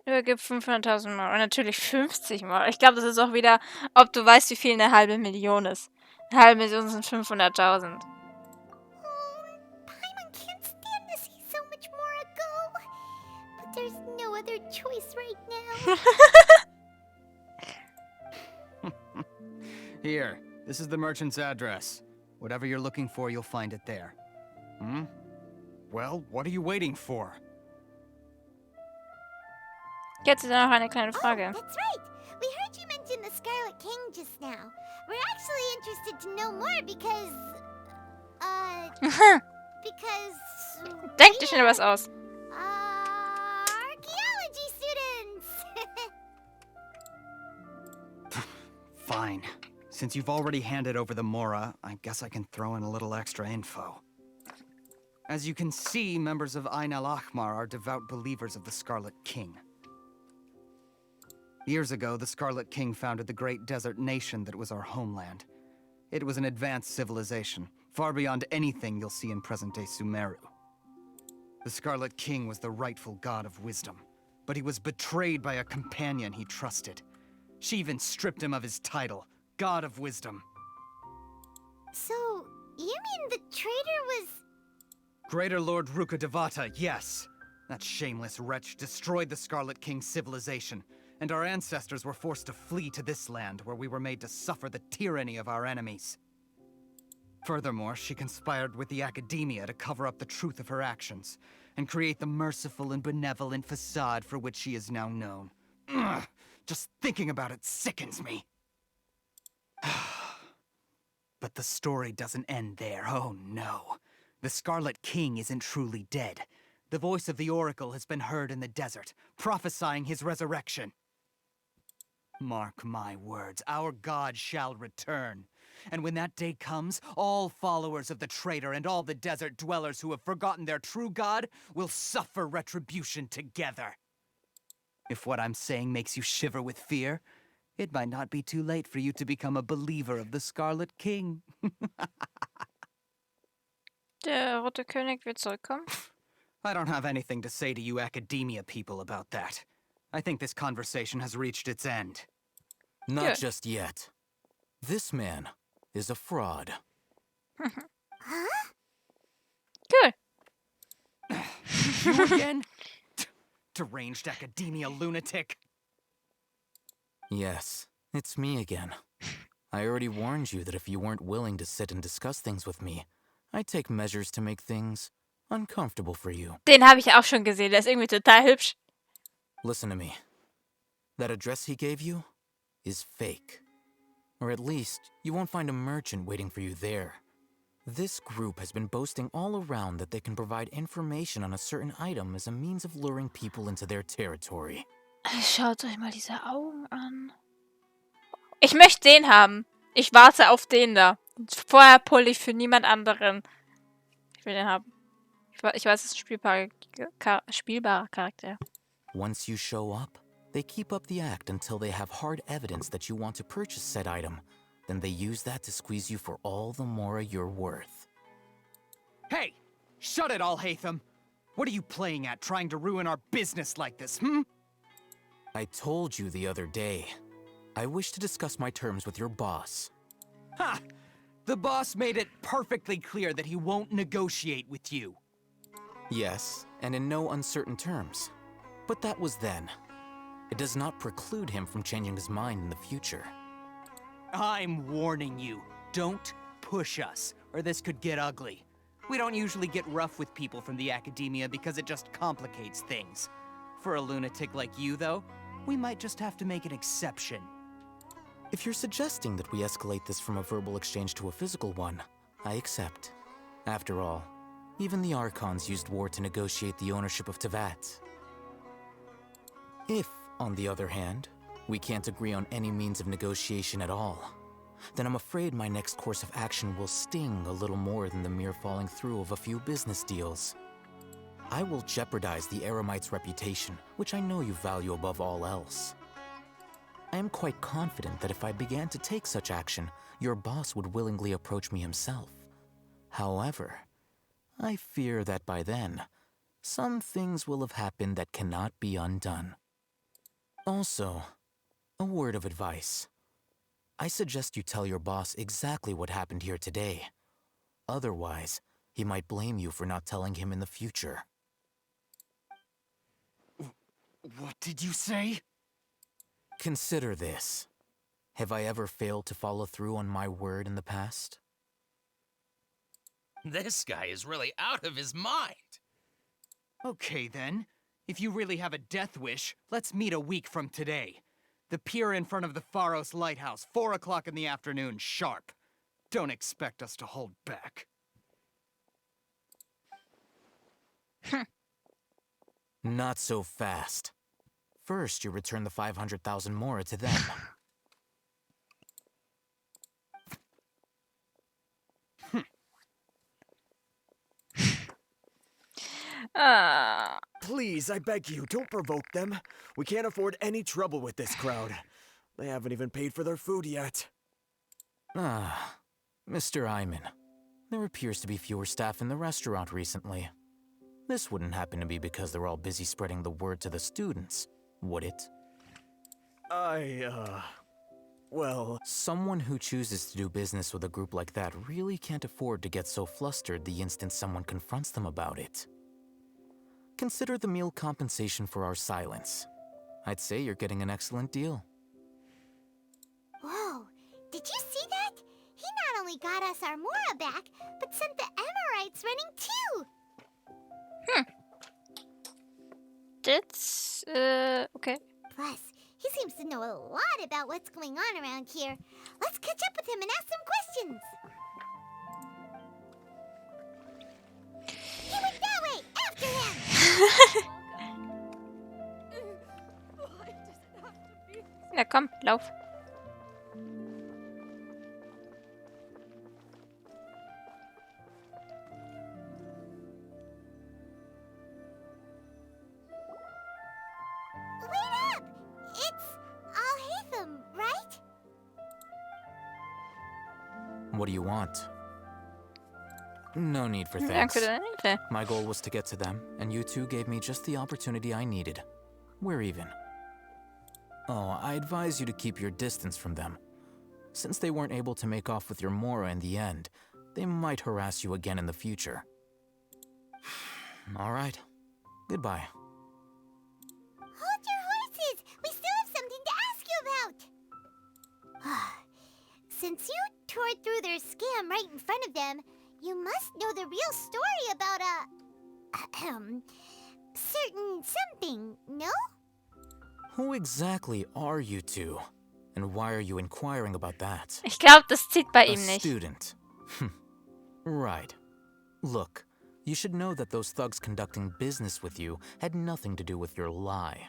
Übergib 500.000 Mal. Und natürlich 50 Mal. Ich glaube, das ist auch wieder, ob du weißt, wie viel eine halbe Million ist. Eine halbe Million sind 500.000. Paimon can't stand to see so much more go. But there's no other choice right now. Here, this is the merchant's address. Whatever you're looking for, you'll find it there. Hmm? Well, what are you waiting for? Jetzt ist noch eine kleine Frage. Oh, that's right. We heard you mention the Scarlet King just now. We're actually interested to know more because... because... Denk dir schnell was aus. Archaeology students! Fine. Since you've already handed over the Mora, I guess I can throw in a little extra info. As you can see, members of Ain al-Ahmar are devout believers of the Scarlet King. Years ago, the Scarlet King founded the great desert nation that was our homeland. It was an advanced civilization, far beyond anything you'll see in present-day Sumeru. The Scarlet King was the rightful god of wisdom, but he was betrayed by a companion he trusted. She even stripped him of his title, God of Wisdom. So, you mean the traitor was... Greater Lord Ruka Devata, yes. That shameless wretch destroyed the Scarlet King's civilization, and our ancestors were forced to flee to this land where we were made to suffer the tyranny of our enemies. Furthermore, she conspired with the Academia to cover up the truth of her actions, and create the merciful and benevolent facade for which she is now known. Ugh, just thinking about it sickens me. But the story doesn't end there, oh no. The Scarlet King isn't truly dead. The voice of the Oracle has been heard in the desert, prophesying his resurrection. Mark my words, our god shall return. And when that day comes, all followers of the traitor and all the desert dwellers who have forgotten their true god will suffer retribution together. If what I'm saying makes you shiver with fear, it might not be too late for you to become a believer of the Scarlet King. Der Rote König wird zurückkommen. I don't have anything to say to you academia people about that. I think this conversation has reached its end. Not just yet. This man is a fraud. Huh? Good. You again? Deranged academia lunatic. Yes, it's me again. I already warned you that if you weren't willing to sit and discuss things with me, I'd take measures to make things uncomfortable for you. Den habe ich auch schon gesehen. Der ist irgendwie total hübsch. Listen to me. That address he gave you is fake. Or at least, you won't find a merchant waiting for you there. This group has been boasting all around that they can provide information on a certain item as a means of luring people into their territory. Schaut euch mal diese Augen an. Ich möchte den haben. Ich warte auf den da. Vorher pulle ich für niemand anderen. Ich will den haben. Ich weiß, es ist ein spielbarer Charakter. Once you show up, they keep up the act until they have hard evidence that you want to purchase said item. Then they use that to squeeze you for all the more you're worth. Hey! Shut it all, Hatham! What are you playing at, trying to ruin our business like this, hmm? I told you the other day. I wish to discuss my terms with your boss. Ha! The boss made it perfectly clear that he won't negotiate with you. Yes, and in no uncertain terms. But that was then. It does not preclude him from changing his mind in the future. I'm warning you. Don't push us, or this could get ugly. We don't usually get rough with people from the academia because it just complicates things. For a lunatic like you, though, we might just have to make an exception. If you're suggesting that we escalate this from a verbal exchange to a physical one, I accept. After all, even the Archons used war to negotiate the ownership of Tevat. If, on the other hand, we can't agree on any means of negotiation at all, then I'm afraid my next course of action will sting a little more than the mere falling through of a few business deals. I will jeopardize the Eremite's reputation, which I know you value above all else. I am quite confident that if I began to take such action, your boss would willingly approach me himself. However, I fear that by then, some things will have happened that cannot be undone. Also, a word of advice. I suggest you tell your boss exactly what happened here today. Otherwise, he might blame you for not telling him in the future. What did you say? Consider this. Have I ever failed to follow through on my word in the past? This guy is really out of his mind. Okay, then. If you really have a death wish, let's meet a week from today. The pier in front of the Pharos Lighthouse, 4 o'clock in the afternoon, sharp. Don't expect us to hold back. Not so fast. First, you return the 500,000 more to them. Please, I beg you, don't provoke them. We can't afford any trouble with this crowd. They haven't even paid for their food yet. Mr. Iman. There appears to be fewer staff in the restaurant recently. This wouldn't happen to be because they're all busy spreading the word to the students, would it? Well... Someone who chooses to do business with a group like that really can't afford to get so flustered the instant someone confronts them about it. Consider the meal compensation for our silence. I'd say you're getting an excellent deal. Whoa, did you see that? He not only got us our Mora back, but sent the Emirites running too! That's, okay. Plus, he seems to know a lot about what's going on around here. Let's catch up with him and ask some questions. He went that way! After him! Na komm, lauf. Wait up! It's Al-Haytham, right? What do you want? No need for Danke thanks. für deine Hilfe. My goal was to get to them, and you two gave me just the opportunity I needed. We're even. Oh, I advise you to keep your distance from them. Since they weren't able to make off with your Mora in the end, they might harass you again in the future. All right. Goodbye. Hold your horses! We still have something to ask you about! Since you tore through their scam right in front of them, you must know the real story about certain something, no? Who exactly are you two? And why are you inquiring about that? Ich glaube, das zieht bei A ihm nicht. student. Right. Look, you should know that those thugs conducting business with you had nothing to do with your lie.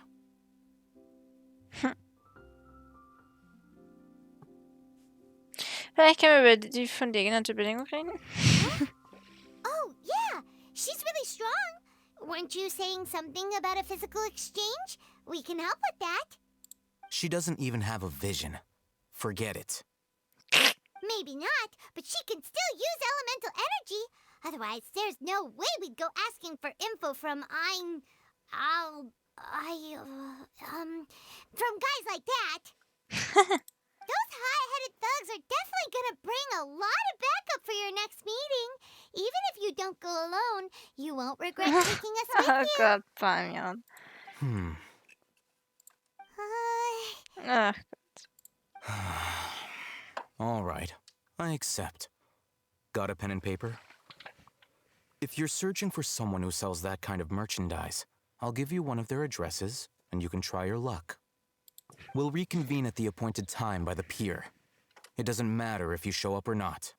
Vielleicht können wir über die von dir genannte Bedingung reden. Oh, yeah! She's really strong! Weren't you saying something about a physical exchange? We can help with that. She doesn't even have a vision. Forget it. Maybe not, but she can still use elemental energy. Otherwise, there's no way we'd go asking for info from from guys like that. Those hot-headed thugs are definitely gonna bring a lot of backup for your next meeting. Even if you don't go alone, you won't regret taking us with Oh you. Gott, Fabian. Ach, All right. I accept. Got a pen and paper? If you're searching for someone who sells that kind of merchandise, I'll give you one of their addresses, and you can try your luck. We'll reconvene at the appointed time by the pier. It doesn't matter if you show up or not.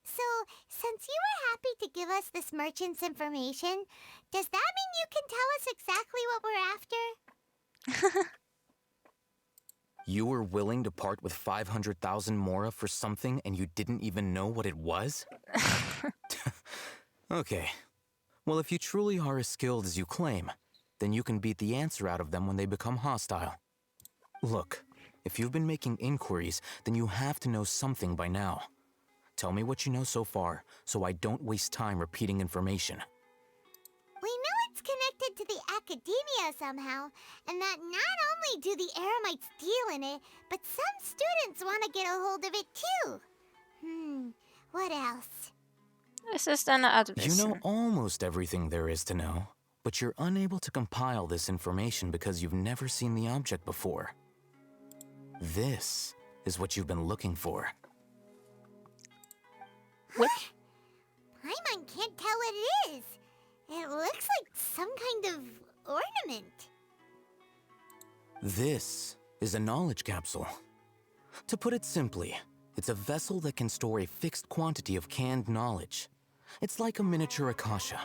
So, since you were happy to give us this merchant's information, does that mean you can tell us exactly what we're after? You were willing to part with 500,000 Mora for something and you didn't even know what it was? Okay. Well, if you truly are as skilled as you claim, then you can beat the answer out of them when they become hostile. Look, if you've been making inquiries, then you have to know something by now. Tell me what you know so far, so I don't waste time repeating information. We know it's connected to the academia somehow, and that not only do the Eremites deal in it, but some students want to get a hold of it too. What else? Es ist eine Art You Wissen. know almost everything there is to know, but you're unable to compile this information because you've never seen the object before. This is what you've been looking for. What? Paimon can't tell what it is. It looks like some kind of ornament. This is a knowledge capsule. To put it simply, it's a vessel that can store a fixed quantity of canned knowledge. It's like a miniature Akasha.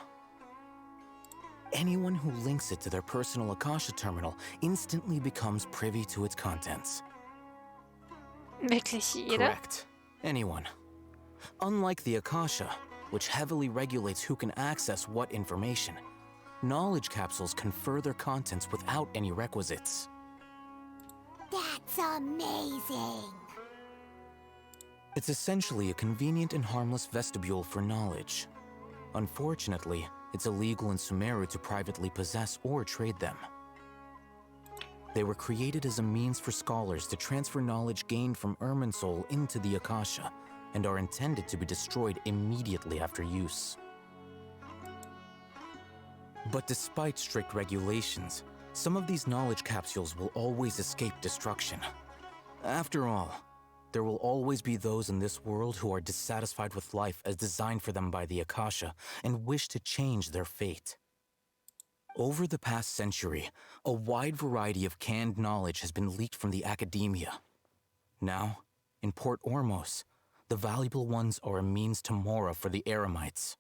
Anyone who links it to their personal Akasha terminal instantly becomes privy to its contents. Wirklich jeder? Correct. Anyone. Unlike the Akasha, which heavily regulates who can access what information, knowledge capsules confer their contents without any requisites. That's amazing. It's essentially a convenient and harmless vestibule for knowledge. Unfortunately, it's illegal in Sumeru to privately possess or trade them. They were created as a means for scholars to transfer knowledge gained from Irminsul into the Akasha, and are intended to be destroyed immediately after use. But despite strict regulations, some of these knowledge capsules will always escape destruction. After all, there will always be those in this world who are dissatisfied with life as designed for them by the Akasha and wish to change their fate. Over the past century, a wide variety of canned knowledge has been leaked from the academia. Now, in Port Ormos, the valuable ones are a means to Mora for the Eremites.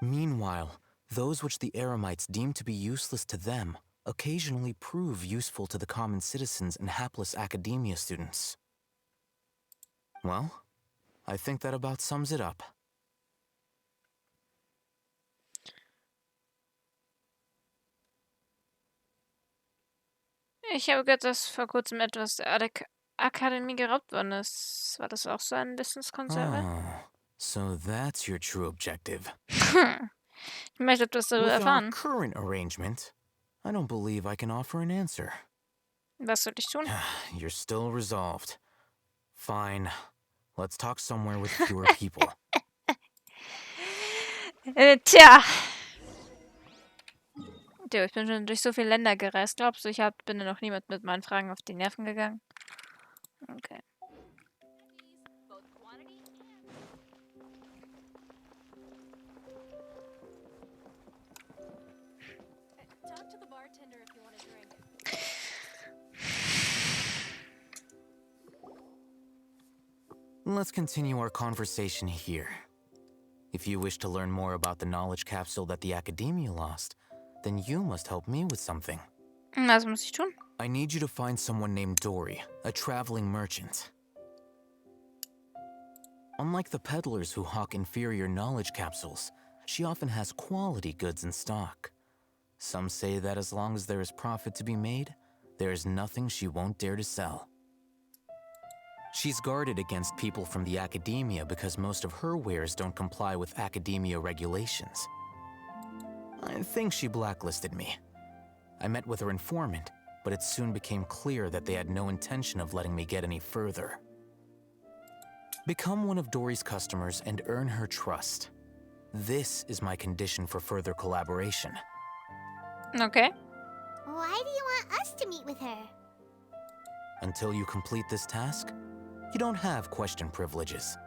Meanwhile, those which the Eremites deem to be useless to them occasionally prove useful to the common citizens and hapless academia students. Well, I think that about sums it up. Ich habe gehört, dass vor kurzem etwas der Akademie geraubt worden ist. War das auch so eine Wissenskonserve? Oh, so that's your true objective. Ich möchte etwas darüber With our erfahren. current arrangement, I don't believe I can offer an answer. Was soll ich tun? You're still resolved. Fine. Let's talk somewhere with fewer people. Tja. Du, ich bin schon durch so viele Länder gereist. Glaubst du, bin noch niemand mit meinen Fragen auf die Nerven gegangen? Okay. Let's continue our conversation here. If you wish to learn more about the knowledge capsule that the Academia lost, then you must help me with something. Was muss ich tun? I need you to find someone named Dory, a traveling merchant. Unlike the peddlers who hawk inferior knowledge capsules, she often has quality goods in stock. Some say that as long as there is profit to be made, there is nothing she won't dare to sell. She's guarded against people from the Academia because most of her wares don't comply with Academia regulations. I think she blacklisted me. I met with her informant, but it soon became clear that they had no intention of letting me get any further. Become one of Dory's customers and earn her trust. This is my condition for further collaboration. Okay. Why do you want us to meet with her? Until you complete this task, you don't have question privileges.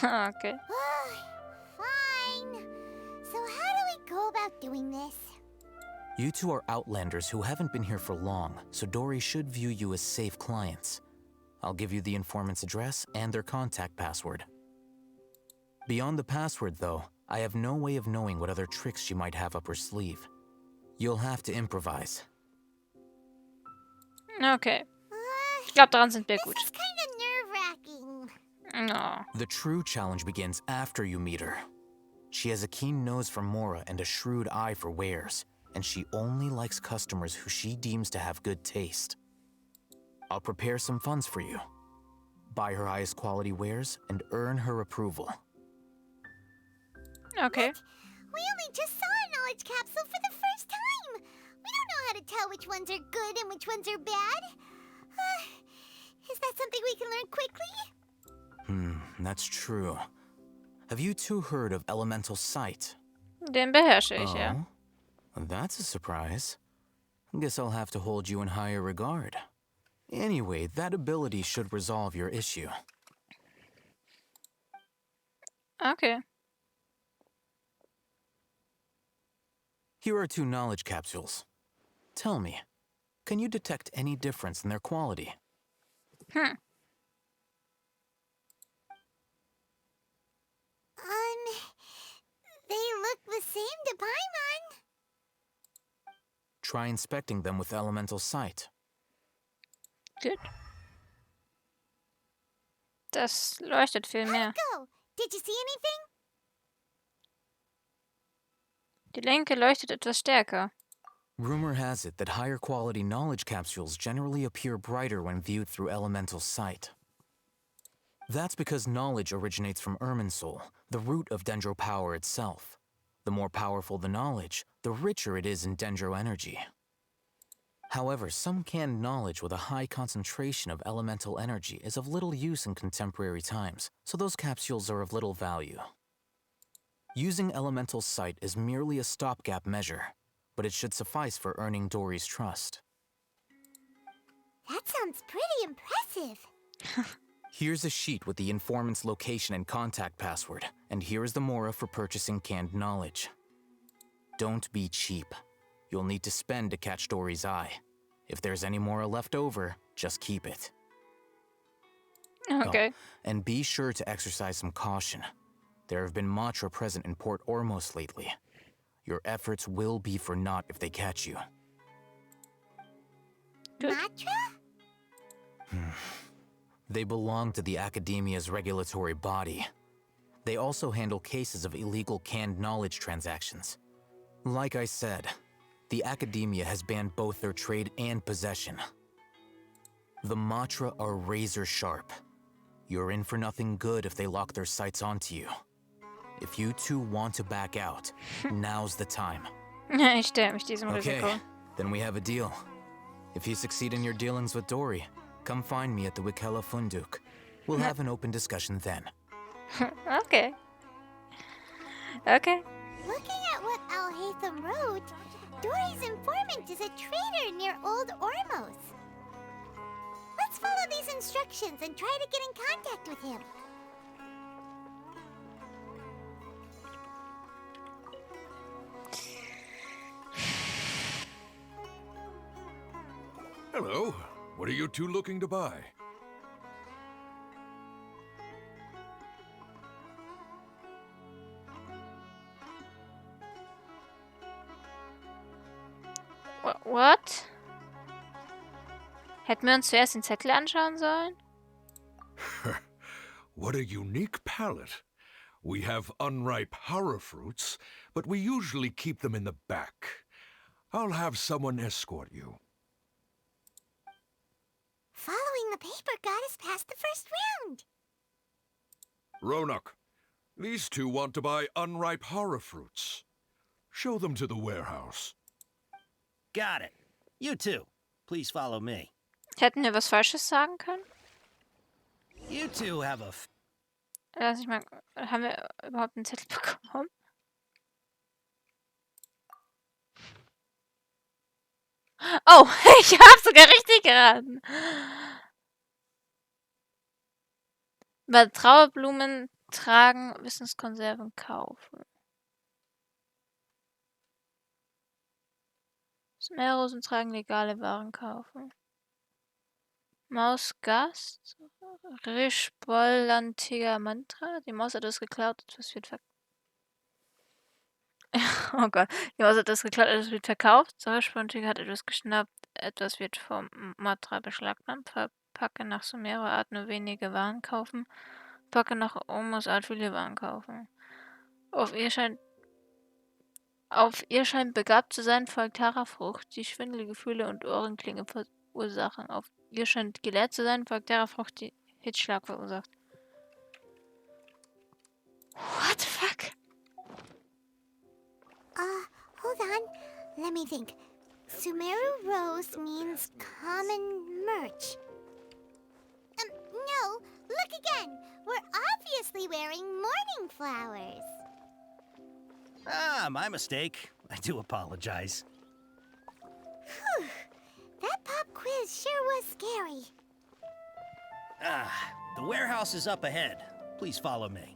Okay. Fine. So how do we go about doing this? You two are outlanders who haven't been here for long, so Dory should view you as safe clients. I'll give you the informant's address and their contact password. Beyond the password, though, I have no way of knowing what other tricks she might have up her sleeve. You'll have to improvise. Okay. Ich glaube, daran sind wir gut. This is kind of nerve-wracking. No. The true challenge begins after you meet her. She has a keen nose for Mora and a shrewd eye for wares, and she only likes customers who she deems to have good taste. I'll prepare some funds for you. Buy her highest quality wares and earn her approval. Okay. What? We only just saw a knowledge capsule for the first time. We don't know how to tell which ones are good and which ones are bad. Is that something we can learn quickly? That's true. Have you two heard of elemental sight? Den beherrsche ich, ja. Oh, that's a surprise. Guess I'll have to hold you in higher regard. Anyway, that ability should resolve your issue. Okay. Here are 2 knowledge capsules. Tell me, can you detect any difference in their quality? They look the same to Paimon. Try inspecting them with elemental sight. Gut. Das leuchtet viel mehr. Go. Did you see anything? Die linke leuchtet etwas stärker. Rumor has it that higher quality knowledge capsules generally appear brighter when viewed through elemental sight. That's because knowledge originates from Irminsul, the root of Dendro power itself. The more powerful the knowledge, the richer it is in Dendro energy. However, some canned knowledge with a high concentration of elemental energy is of little use in contemporary times, so those capsules are of little value. Using elemental sight is merely a stopgap measure, but it should suffice for earning Dory's trust. That sounds pretty impressive. Here's a sheet with the informant's location and contact password, and here is the Mora for purchasing canned knowledge. Don't be cheap. You'll need to spend to catch Dory's eye. If there's any Mora left over, just keep it. Okay. Oh, and be sure to exercise some caution. There have been Matra present in Port Ormos lately. Your efforts will be for naught if they catch you. Matra? They belong to the Academia's regulatory body. They also handle cases of illegal canned knowledge transactions. Like I said, the Academia has banned both their trade and possession. The Matra are razor sharp. You're in for nothing good if they lock their sights onto you. If you two want to back out, now's the time. Ich stelle mich diesem Okay, Risiko. then we have a deal. If you succeed in your dealings with Dory, come find me at the Wikela Funduk. We'll have an open discussion then. Okay. Okay. Looking at what Al-Haytham wrote, Dory's informant is a traitor near Old Ormos. Let's follow these instructions and try to get in contact with him. Hello. What are you two looking to buy? What? Hätten wir uns zuerst den Zettel anschauen sollen? What a unique palette. We have unripe horror fruits, but we usually keep them in the back. I'll have someone escort you. Following the paper got us past the first round. Ronak, these two want to buy unripe horror fruits. Show them to the warehouse. Got it. You two, please follow me. Hätten wir was Falsches sagen können? You two have a... Lass ich mal... Haben wir überhaupt einen Zettel bekommen? Oh, ich habe sogar richtig geraten. Bei Trauerblumen tragen, Wissenskonserven kaufen. Meerrosen tragen, legale Waren kaufen. Mausgast. Rischbollantiger Mantra. Die Maus hat das geklaut, etwas wird verkauft. Oh Gott. Die Maus hat das geklaut, etwas wird verkauft. Der Rischbollantiger hat etwas geschnappt, etwas wird vom Mantra beschlagnahmt. Verpacke nach Sumera Art nur wenige Waren kaufen. Packe nach Omos Art viele Waren kaufen. Auf ihr scheint begabt zu sein, folgt Terrafrucht, die Schwindelgefühle und Ohrenklinge verursachen. Auf ihr scheint gelehrt zu sein, folgt Terrafrucht, die Hitzschlag verursacht. What the fuck? Hold on. Let me think. Sumeru Rose means common merch. No, look again. We're obviously wearing mourning flowers. Ah, my mistake. I do apologize. Whew. That pop quiz sure was scary. Ah, the warehouse is up ahead. Please follow me.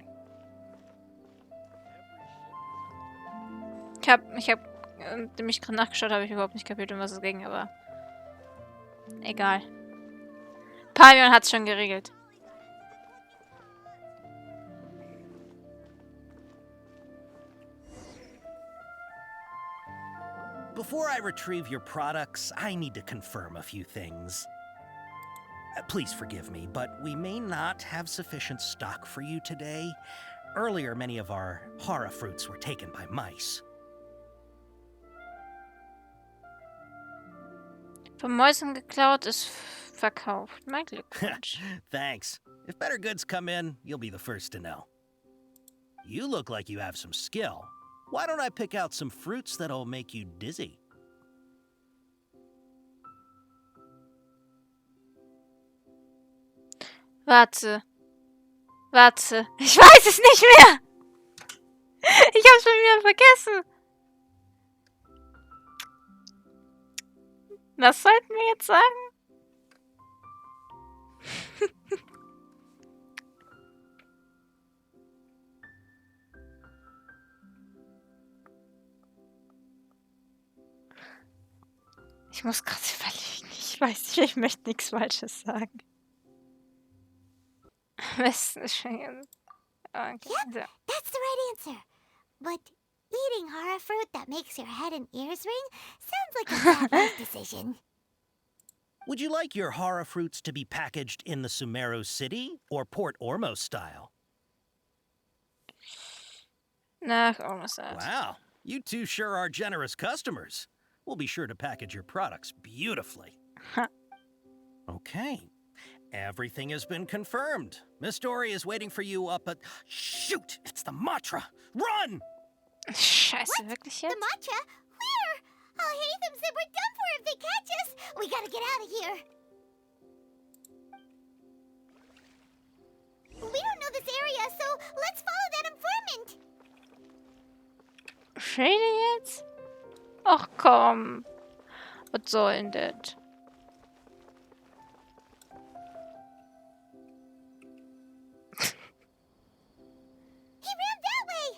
Ich hab mich gerade nachgeschaut, habe ich überhaupt nicht kapiert, um was es ging, aber egal. Pavillon hat's schon geregelt. Before I retrieve your products, I need to confirm a few things. Please forgive me, but we may not have sufficient stock for you today. Earlier, many of our hara fruits were taken by mice. Von Mäusen geklaut ist verkauft. Mein Glückwunsch. Thanks. If better goods come in, you'll be the first to know. You look like you have some skill. Why don't I pick out some fruits that'll make you dizzy? Warte. Ich weiß es nicht mehr. Ich hab's schon wieder vergessen. Was sollten wir jetzt sagen? Ich muss gerade überlegen. Ich weiß nicht, ich möchte nichts Falsches sagen. Yep, that's the right answer. But eating hara fruit that makes your head and ears ring sounds like a bad life decision. Would you like your hara fruits to be packaged in the Sumeru City or Port Ormos style? Nach Ormos. Wow, you two sure are generous customers. We'll be sure to package your products beautifully. Okay. Everything has been confirmed. Miss Dory is waiting for you up at... Shoot! It's the Matra! Run! Scheiße, wirklich The jetzt? matcha? Where? Oh, Hatham said we're done for if they catch us. We gotta get out of here. We don't know this area, so let's follow that informant. Rede jetzt? Ach komm. Was soll denn das? He ran that way.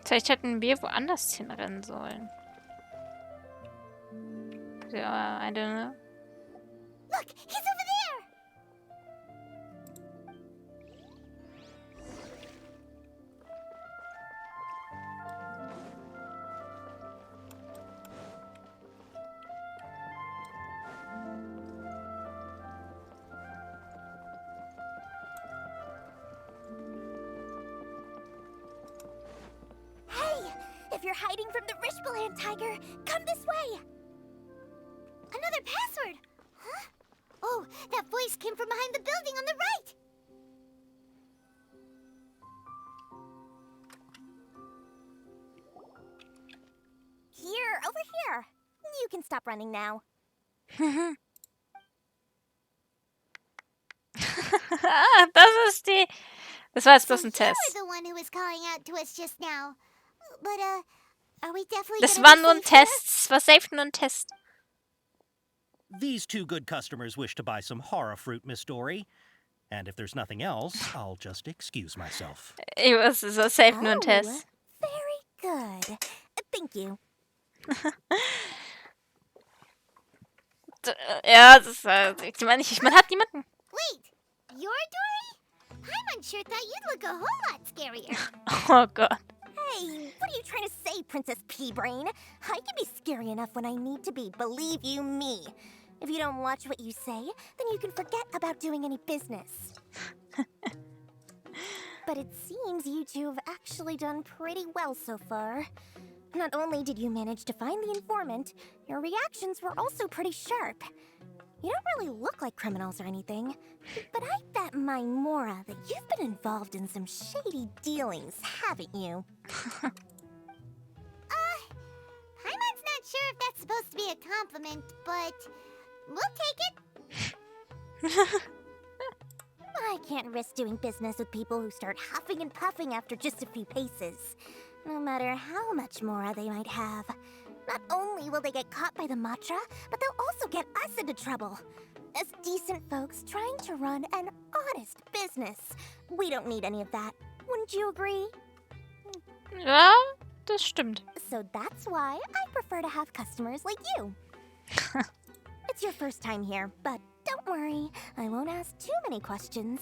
Vielleicht hätten wir woanders hinrennen sollen. Ja, I don't know. Look, he's over there. Hey, if you're hiding from the Rishbaland tiger, come this way. Another password! Huh? Oh, that voice came from behind the building on the right! Here, over here. You can stop running now. Das ist die... Das war jetzt bloß ein You Test. were the one who was calling out to us just now. But, are we definitely Das gonna war be nur ein safe here? Test. Es war safe nur ein Test. These two good customers wish to buy some horror fruit, Miss Dory. And if there's nothing else, I'll just excuse myself. Ich wusste, es war safe nur ein Test. Very good. Thank you. Ja, das ist... ich meine, man hat niemanden. Wait, you're Dory? I'm unsure thought you'd look a whole lot scarier. Oh Gott. Hey, what are you trying to say, Princess Pea-Brain? I can be scary enough when I need to be, believe you me. If you don't watch what you say, then you can forget about doing any business. But it seems you two have actually done pretty well so far. Not only did you manage to find the informant, your reactions were also pretty sharp. You don't really look like criminals or anything, but I bet my Mora that you've been involved in some shady dealings, haven't you? Paimon's not sure if that's supposed to be a compliment, but we'll take it. I can't risk doing business with people who start huffing and puffing after just a few paces, no matter how much Mora they might have. Not only will they get caught by the Matra, but they'll also get us into trouble. As decent folks trying to run an honest business. We don't need any of that. Wouldn't you agree? Ja, das stimmt. So that's why I prefer to have customers like you. It's your first time here, but don't worry. I won't ask too many questions.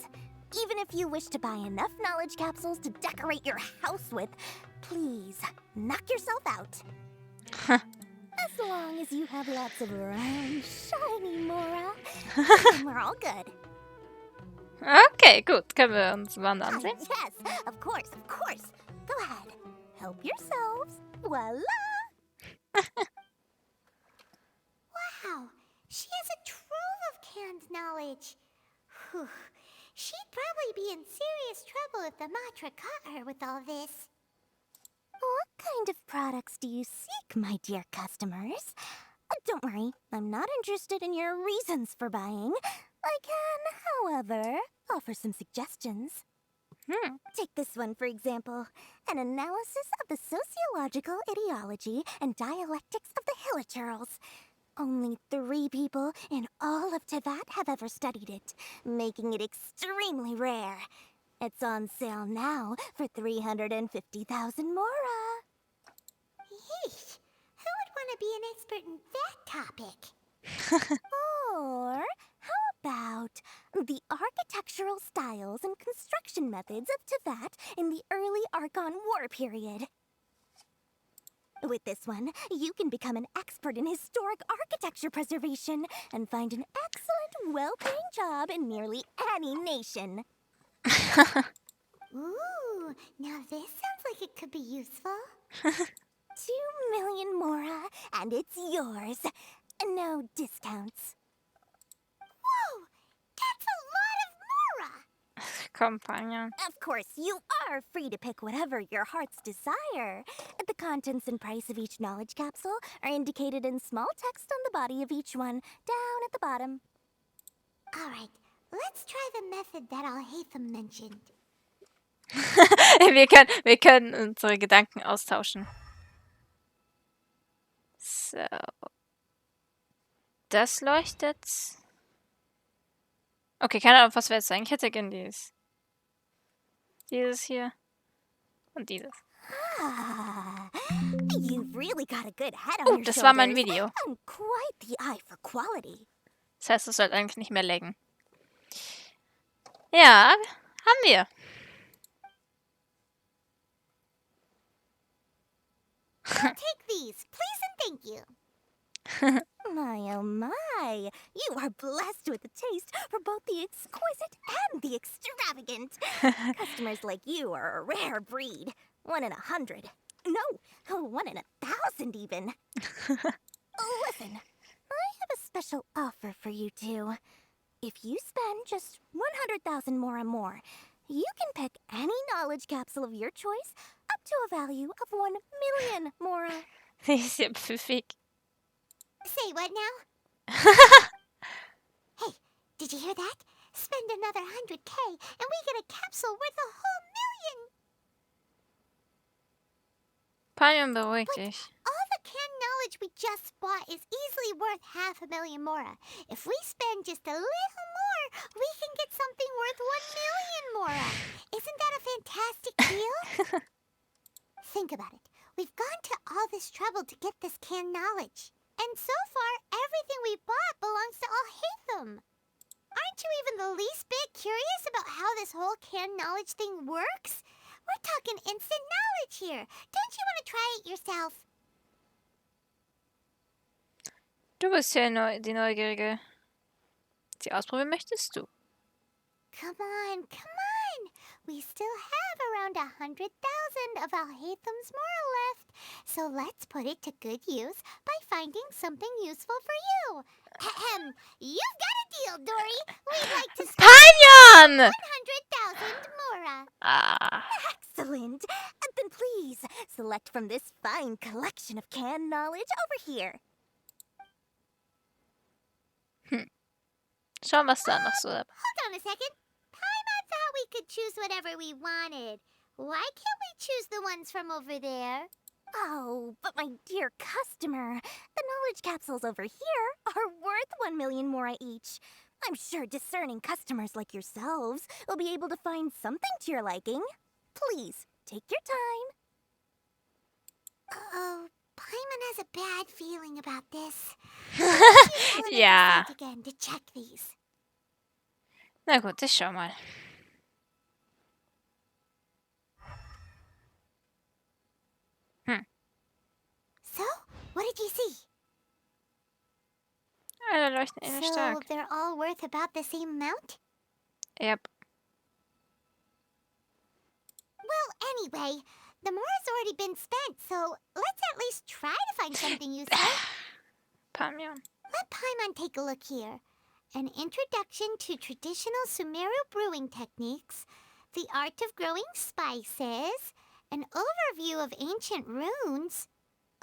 Even if you wish to buy enough knowledge capsules to decorate your house with, please, knock yourself out. As long as you have lots of round, shiny Mora, then we're all good. Okay, gut. Können wir uns mal ansehen? Yes, of course, of course. Go ahead. Help yourselves. Voila! Wow, she has a trove of canned knowledge. Whew. She'd probably be in serious trouble if the Matra caught her with all this. What kind of products do you seek, my dear customers? Don't worry, I'm not interested in your reasons for buying. I can, however, offer some suggestions. Take this one, for example. An analysis of the sociological ideology and dialectics of the Hilichurls. Only 3 people in all of Teyvat have ever studied it, making it extremely rare. It's on sale now for 350,000 Mora. Yeesh. Who would want to be an expert in that topic? Or how about the architectural styles and construction methods of Teyvat in the early Archon War period? With this one, you can become an expert in historic architecture preservation and find an excellent, well-paying job in nearly any nation. Ooh, now this sounds like it could be useful. 2 million mora, and it's yours. No discounts. Whoa! That's a lot of mora! Companion. Of course, you are free to pick whatever your heart's desire. The contents and price of each knowledge capsule are indicated in small text on the body of each one, down at the bottom. Alright, let's try the method that Al-Haytham mentioned. wir können unsere Gedanken austauschen. So. Das leuchtet. Okay, keine Ahnung, was wir jetzt sagen. Ich hätte gern dieses. Dieses hier. Und dieses. You've really got a good head on Oh, your das war mein shoulders, Video. and quite the eye for quality. Das heißt, es sollte eigentlich nicht mehr laggen. Ja, haben wir. I'll take these, please and thank you. My, oh my. You are blessed with a taste for both the exquisite and the extravagant. Customers like you are a rare breed. 1 in 100. No, 1 in 1,000 even. Listen, I have a special offer for you two. If you spend just 100,000 more and more, you can pick any knowledge capsule of your choice up to a value of 1 million mora. Die ist ja pfiffig. Say what now? Hey, did you hear that? Spend another 100K and we get a capsule worth a whole million. Panion, beruhig dich. All the canned knowledge we just bought is easily worth 500,000 mora. If we spend just a little more, we can get something worth 1 million mora. Isn't that a fantastic deal? Think about it. We've gone to all this trouble to get this canned knowledge. And so far, everything we bought belongs to Al-Haytham. Aren't you even the least bit curious about how this whole canned knowledge thing works? We're talking instant knowledge here. Don't you want to try it yourself? Du bist ja die Neugierige. Sie ausprobieren möchtest du. Come on, come on. We still have around 100,000 of Al-Haytham's moral left. So let's put it to good use by finding something useful for you. Ahem. You've got a deal, Dory. We'd like to spend Panion! 100,000 mora. Ah. Excellent. Then please, select from this fine collection of canned knowledge over here. Schauen, was da noch so. Hold on a second. Paimon thought we could choose whatever we wanted. Why can't we choose the ones from over there? Oh, but my dear customer, the knowledge capsules over here are worth 1 million mora each. I'm sure discerning customers like yourselves will be able to find something to your liking. Please, take your time. Uh-oh, Paimon has a bad feeling about this. Ja. Again to check these. Na gut, ich schau mal. So, what did you see? Alle leuchten ähnlich So, stark. they're all worth about the same amount? Yep. Well, anyway, the mora's already been spent, so let's at least try to find something useful. Pamion. Let Paimon take a look here. An introduction to traditional Sumeru brewing techniques, the art of growing spices, an overview of ancient runes.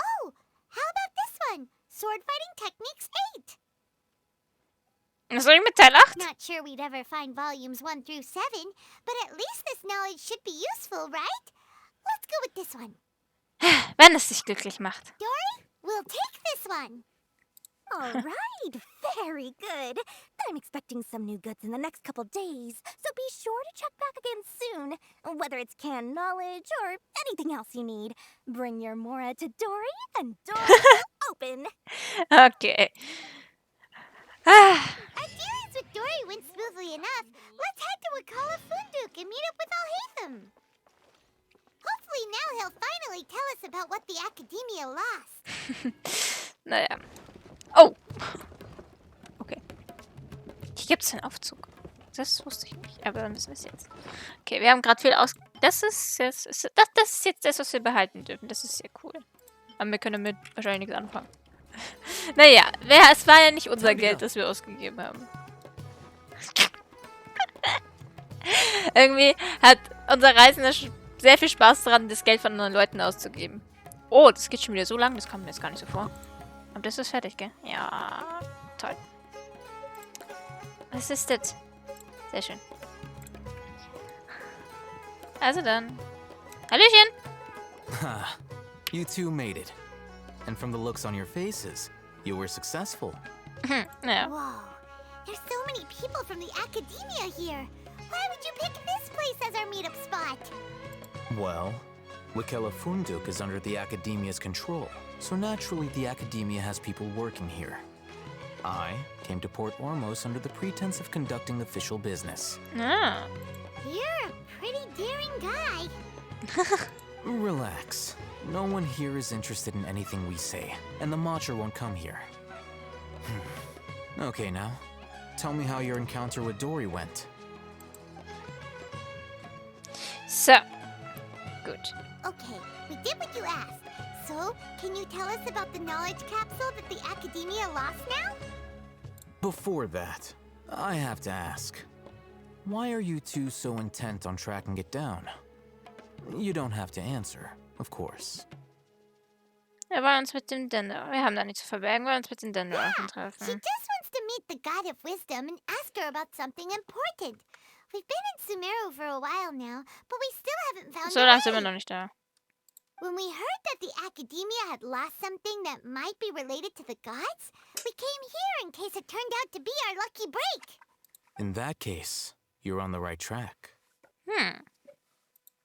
Oh, how about this one? Sword fighting techniques 8. Was soll ich mit Teil 8? Not sure we'd ever find volumes 1 through 7, but at least this knowledge should be useful, right? Let's go with this one. Wenn es dich glücklich macht. Dory, we'll take this one. All right, very good. I'm expecting some new goods in the next couple days, so be sure to check back again soon. Whether it's canned knowledge or anything else you need, bring your mora to Dory and Dory will open. Okay. Ah. Our dealings with Dory went smoothly enough. Let's head to Wakala Funduk and meet up with Al-Haytham. Hopefully now he'll finally tell us about what the Academia lost. Naja. Oh! Okay. Hier gibt es einen Aufzug. Das wusste ich nicht, aber dann wissen wir es jetzt. Okay, wir haben gerade viel aus... Das ist jetzt das, was wir behalten dürfen. Das ist sehr cool. Aber wir können damit wahrscheinlich nichts anfangen. Naja, es war ja nicht unser Geld, das wir ausgegeben haben. Irgendwie hat unser Reisender sehr viel Spaß daran, das Geld von anderen Leuten auszugeben. Oh, das geht schon wieder so lang, das kommt mir jetzt gar nicht so vor. Aber das ist fertig, gell? Ja, toll. Was ist das? Sehr schön. Also dann. Hallöchen! Ha, you two made it. And from the looks on your faces, you were successful. Ja. Whoa, there's so many people from the academia here. Why would you pick this place as our meetup spot? Well, Wikela Funduk is under the Academia's control, so naturally the Academia has people working here. I came to Port Ormos under the pretense of conducting official business. Ah. You're a pretty daring guy. Relax. No one here is interested in anything we say, and the Matcha won't come here. Okay, now, tell me how your encounter with Dory went. So, good. Okay, we did what you asked. So, can you tell us about the knowledge capsule that the academia lost now? Before that, I have to ask, why are you two so intent on tracking it down? You don't have to answer, of course. Wir wollen uns mit dem Dender. Wir haben da nichts zu verbergen. Wir wollen uns mit dem Dender She treffen. just wants to meet the God of Wisdom and ask her about something important. We've been in Sumeru for a while now, but we still haven't found So a lange sind wir way. noch nicht da. When we heard that the academia had lost something that might be related to the gods, we came here in case it turned out to be our lucky break. In that case, you're on the right track. A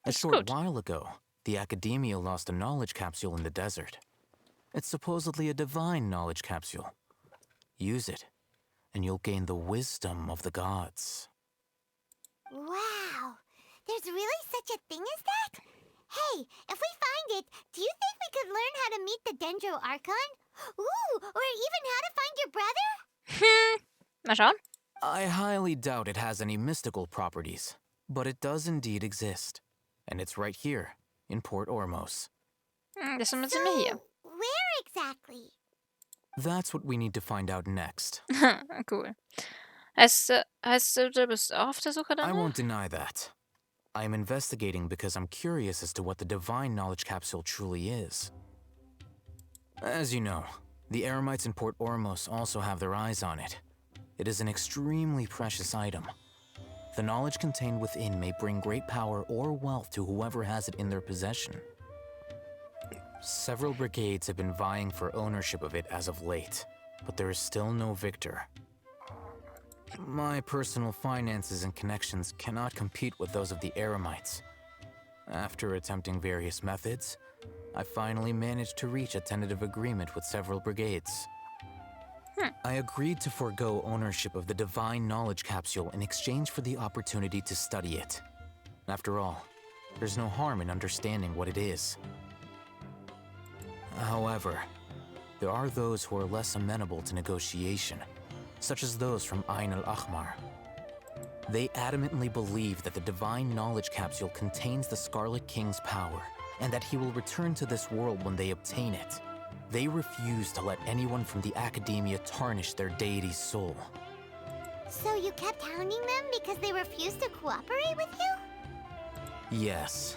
That's short good. while ago, the Academia lost a knowledge capsule in the desert. It's supposedly a divine knowledge capsule. Use it, and you'll gain the wisdom of the gods. Wow, there's really such a thing as that? Hey, if we find it, do you think we could learn how to meet the Dendro Archon? Ooh, or even how to find your brother? Mal schauen. I highly doubt it has any mystical properties, but it does indeed exist. And it's right here, in Port Ormos. Deswegen sind wir hier. Where exactly? That's what we need to find out next. Cool. Heißt, du bist auch auf der Suche I danach? won't deny that. I am investigating because I'm curious as to what the divine knowledge capsule truly is. As you know, the Eremites in Port Ormos also have their eyes on it. It is an extremely precious item. The knowledge contained within may bring great power or wealth to whoever has it in their possession. Several brigades have been vying for ownership of it as of late, but there is still no victor. My personal finances and connections cannot compete with those of the Eremites. After attempting various methods, I finally managed to reach a tentative agreement with several brigades. I agreed to forego ownership of the divine knowledge capsule in exchange for the opportunity to study it. After all, there's no harm in understanding what it is. However, there are those who are less amenable to negotiation, such as those from Ain al-Ahmar. They adamantly believe that the divine knowledge capsule contains the Scarlet King's power, and that he will return to this world when they obtain it. They refuse to let anyone from the Academia tarnish their deity's soul. So you kept hounding them because they refused to cooperate with you? Yes.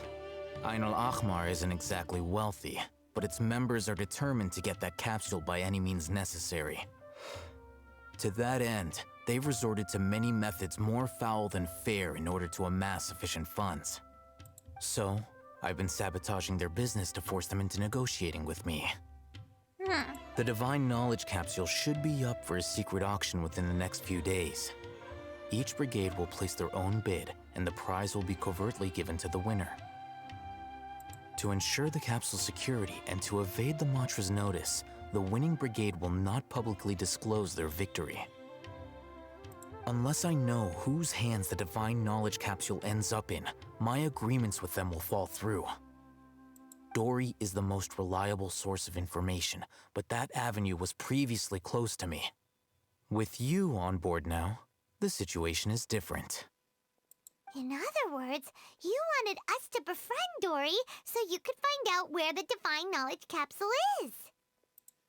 Ain al-Ahmar isn't exactly wealthy, but its members are determined to get that capsule by any means necessary. To that end, they've resorted to many methods more foul than fair in order to amass sufficient funds. So, I've been sabotaging their business to force them into negotiating with me. The Divine Knowledge Capsule should be up for a secret auction within the next few days. Each brigade will place their own bid, and the prize will be covertly given to the winner. To ensure the capsule's security and to evade the Matra's notice, the winning brigade will not publicly disclose their victory. Unless I know whose hands the Divine Knowledge Capsule ends up in, my agreements with them will fall through. Dory is the most reliable source of information, but that avenue was previously closed to me. With you on board now, The situation is different. In other words, you wanted us to befriend Dory so you could find out where the Divine Knowledge Capsule is.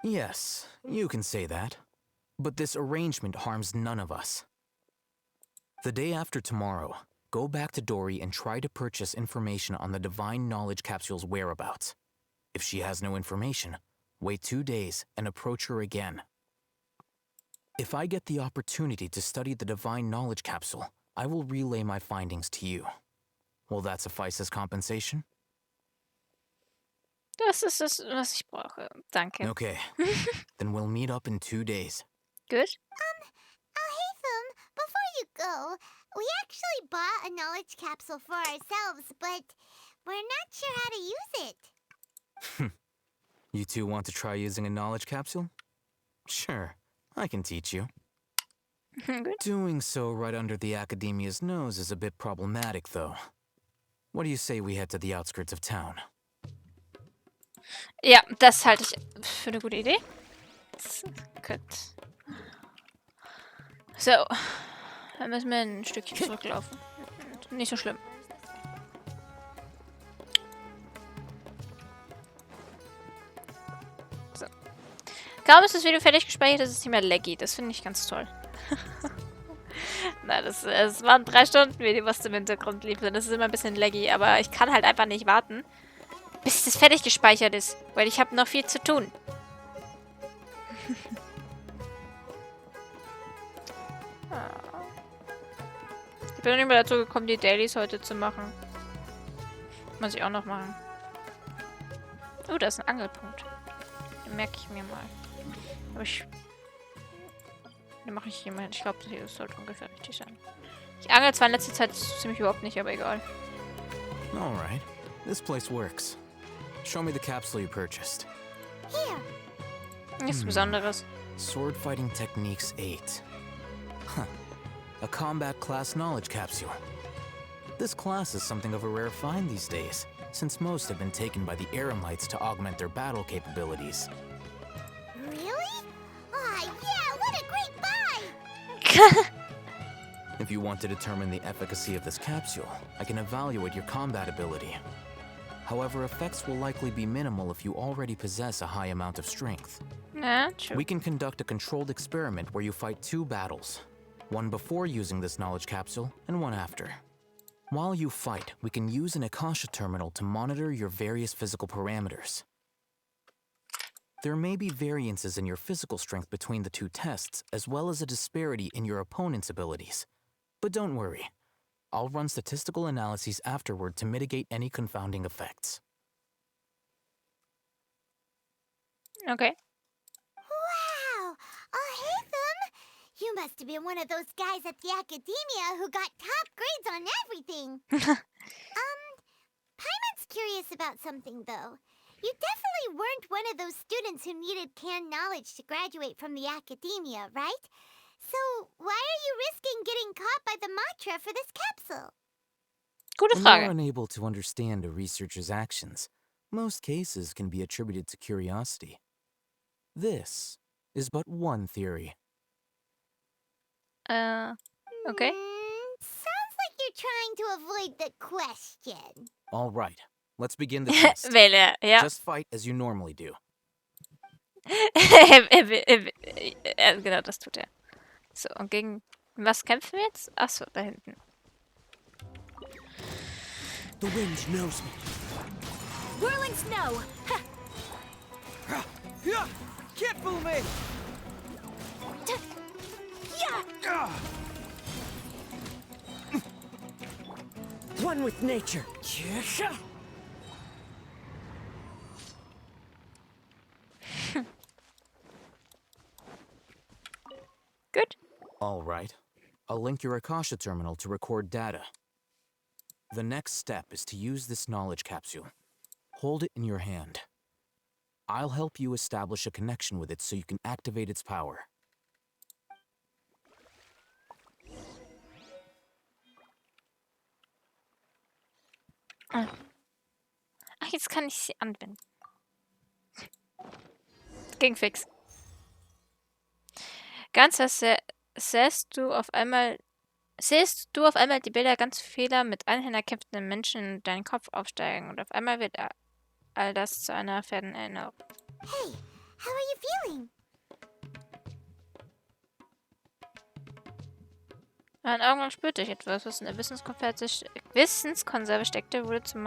Yes, you can say that. But this arrangement harms none of us. The day after tomorrow, go back to Dory and try to purchase information on the Divine Knowledge Capsule's whereabouts. If she has no information, wait 2 days and approach her again. If I get the opportunity to study the Divine Knowledge Capsule, I will relay my findings to you. Will that suffice as compensation? Das ist es, was ich brauche. Danke. Okay. Then we'll meet up in 2 days. Good. Alhaitham, before you go, we actually bought a knowledge capsule for ourselves, but we're not sure how to use it. You two want to try using a knowledge capsule? Sure, I can teach you. Good. Doing so right under the Academia's nose is a bit problematic, though. What do you say we head to the outskirts of town? Ja, das halte ich für eine gute Idee. Gut. So. Dann müssen wir ein Stückchen zurücklaufen. Nicht so schlimm. So. Kaum ist das Video fertig gespeichert, ist es nicht mehr laggy. Das finde ich ganz toll. Nein, es waren 3 Stunden Video, was im Hintergrund lief. Das ist immer ein bisschen laggy, aber ich kann halt einfach nicht warten, bis das fertig gespeichert ist, weil ich habe noch viel zu tun. Ich bin noch nicht mehr dazu gekommen, die Dailies heute zu machen. Muss ich auch noch machen. Oh, da ist ein Angelpunkt. Den merke ich mir mal. Aber den mache ich hier mal hin. Ich glaube, das sollte ungefähr richtig sein. Ich angel zwar in letzter Zeit ziemlich überhaupt nicht, aber egal. Alright, this place works. Show me the capsule you purchased. Here. Nichts Besonderes. Sword Fighting Techniques 8. Huh. A combat class knowledge capsule. This class is something of a rare find these days, since most have been taken by the Eremites to augment their battle capabilities. Really? Aw, yeah, what a great buy! If you want to determine the efficacy of this capsule, I can evaluate your combat ability. However, effects will likely be minimal if you already possess a high amount of strength. Yeah, true. We can conduct a controlled experiment where you fight 2 battles. One before using this knowledge capsule, and one after. While you fight, we can use an Akasha terminal to monitor your various physical parameters. There may be variances in your physical strength between the 2 tests, as well as a disparity in your opponent's abilities. But don't worry. I'll run statistical analyses afterward to mitigate any confounding effects. Okay. Wow! Alhaitham! You must have been one of those guys at the Academia who got top grades on everything. Paimon's curious about something, though. You definitely weren't one of those students who needed canned knowledge to graduate from the Academia, right? So, why are you risking getting caught by the Matra for this capsule? Gute When Frage. you're unable to understand a researcher's actions, most cases can be attributed to curiosity. This is but one theory. Okay. Sounds like you're trying to avoid the question. All right, let's begin the test. Wähle, ja. Just fight as you normally do. Genau, das tut er. So, und gegen was kämpfen wir jetzt? Achso, da hinten. The wind knows me. Whirling snow! Can't fool me! One with nature. Good. All right. I'll link your Akasha terminal to record data. The next step is to use this knowledge capsule. Hold it in your hand. I'll help you establish a connection with it so you can activate its power. Ach, jetzt kann ich sie anwenden. Ging fix. Ganz siehst du auf einmal die Bilder ganz vieler mit Anhänger kämpfenden Menschen in deinen Kopf aufsteigen und auf einmal wird all das zu einer fernen Erinnerung. Hey, how are you feeling? Ein Augenblick spürte ich etwas, was in der Wissenskonserve steckte, wurde zu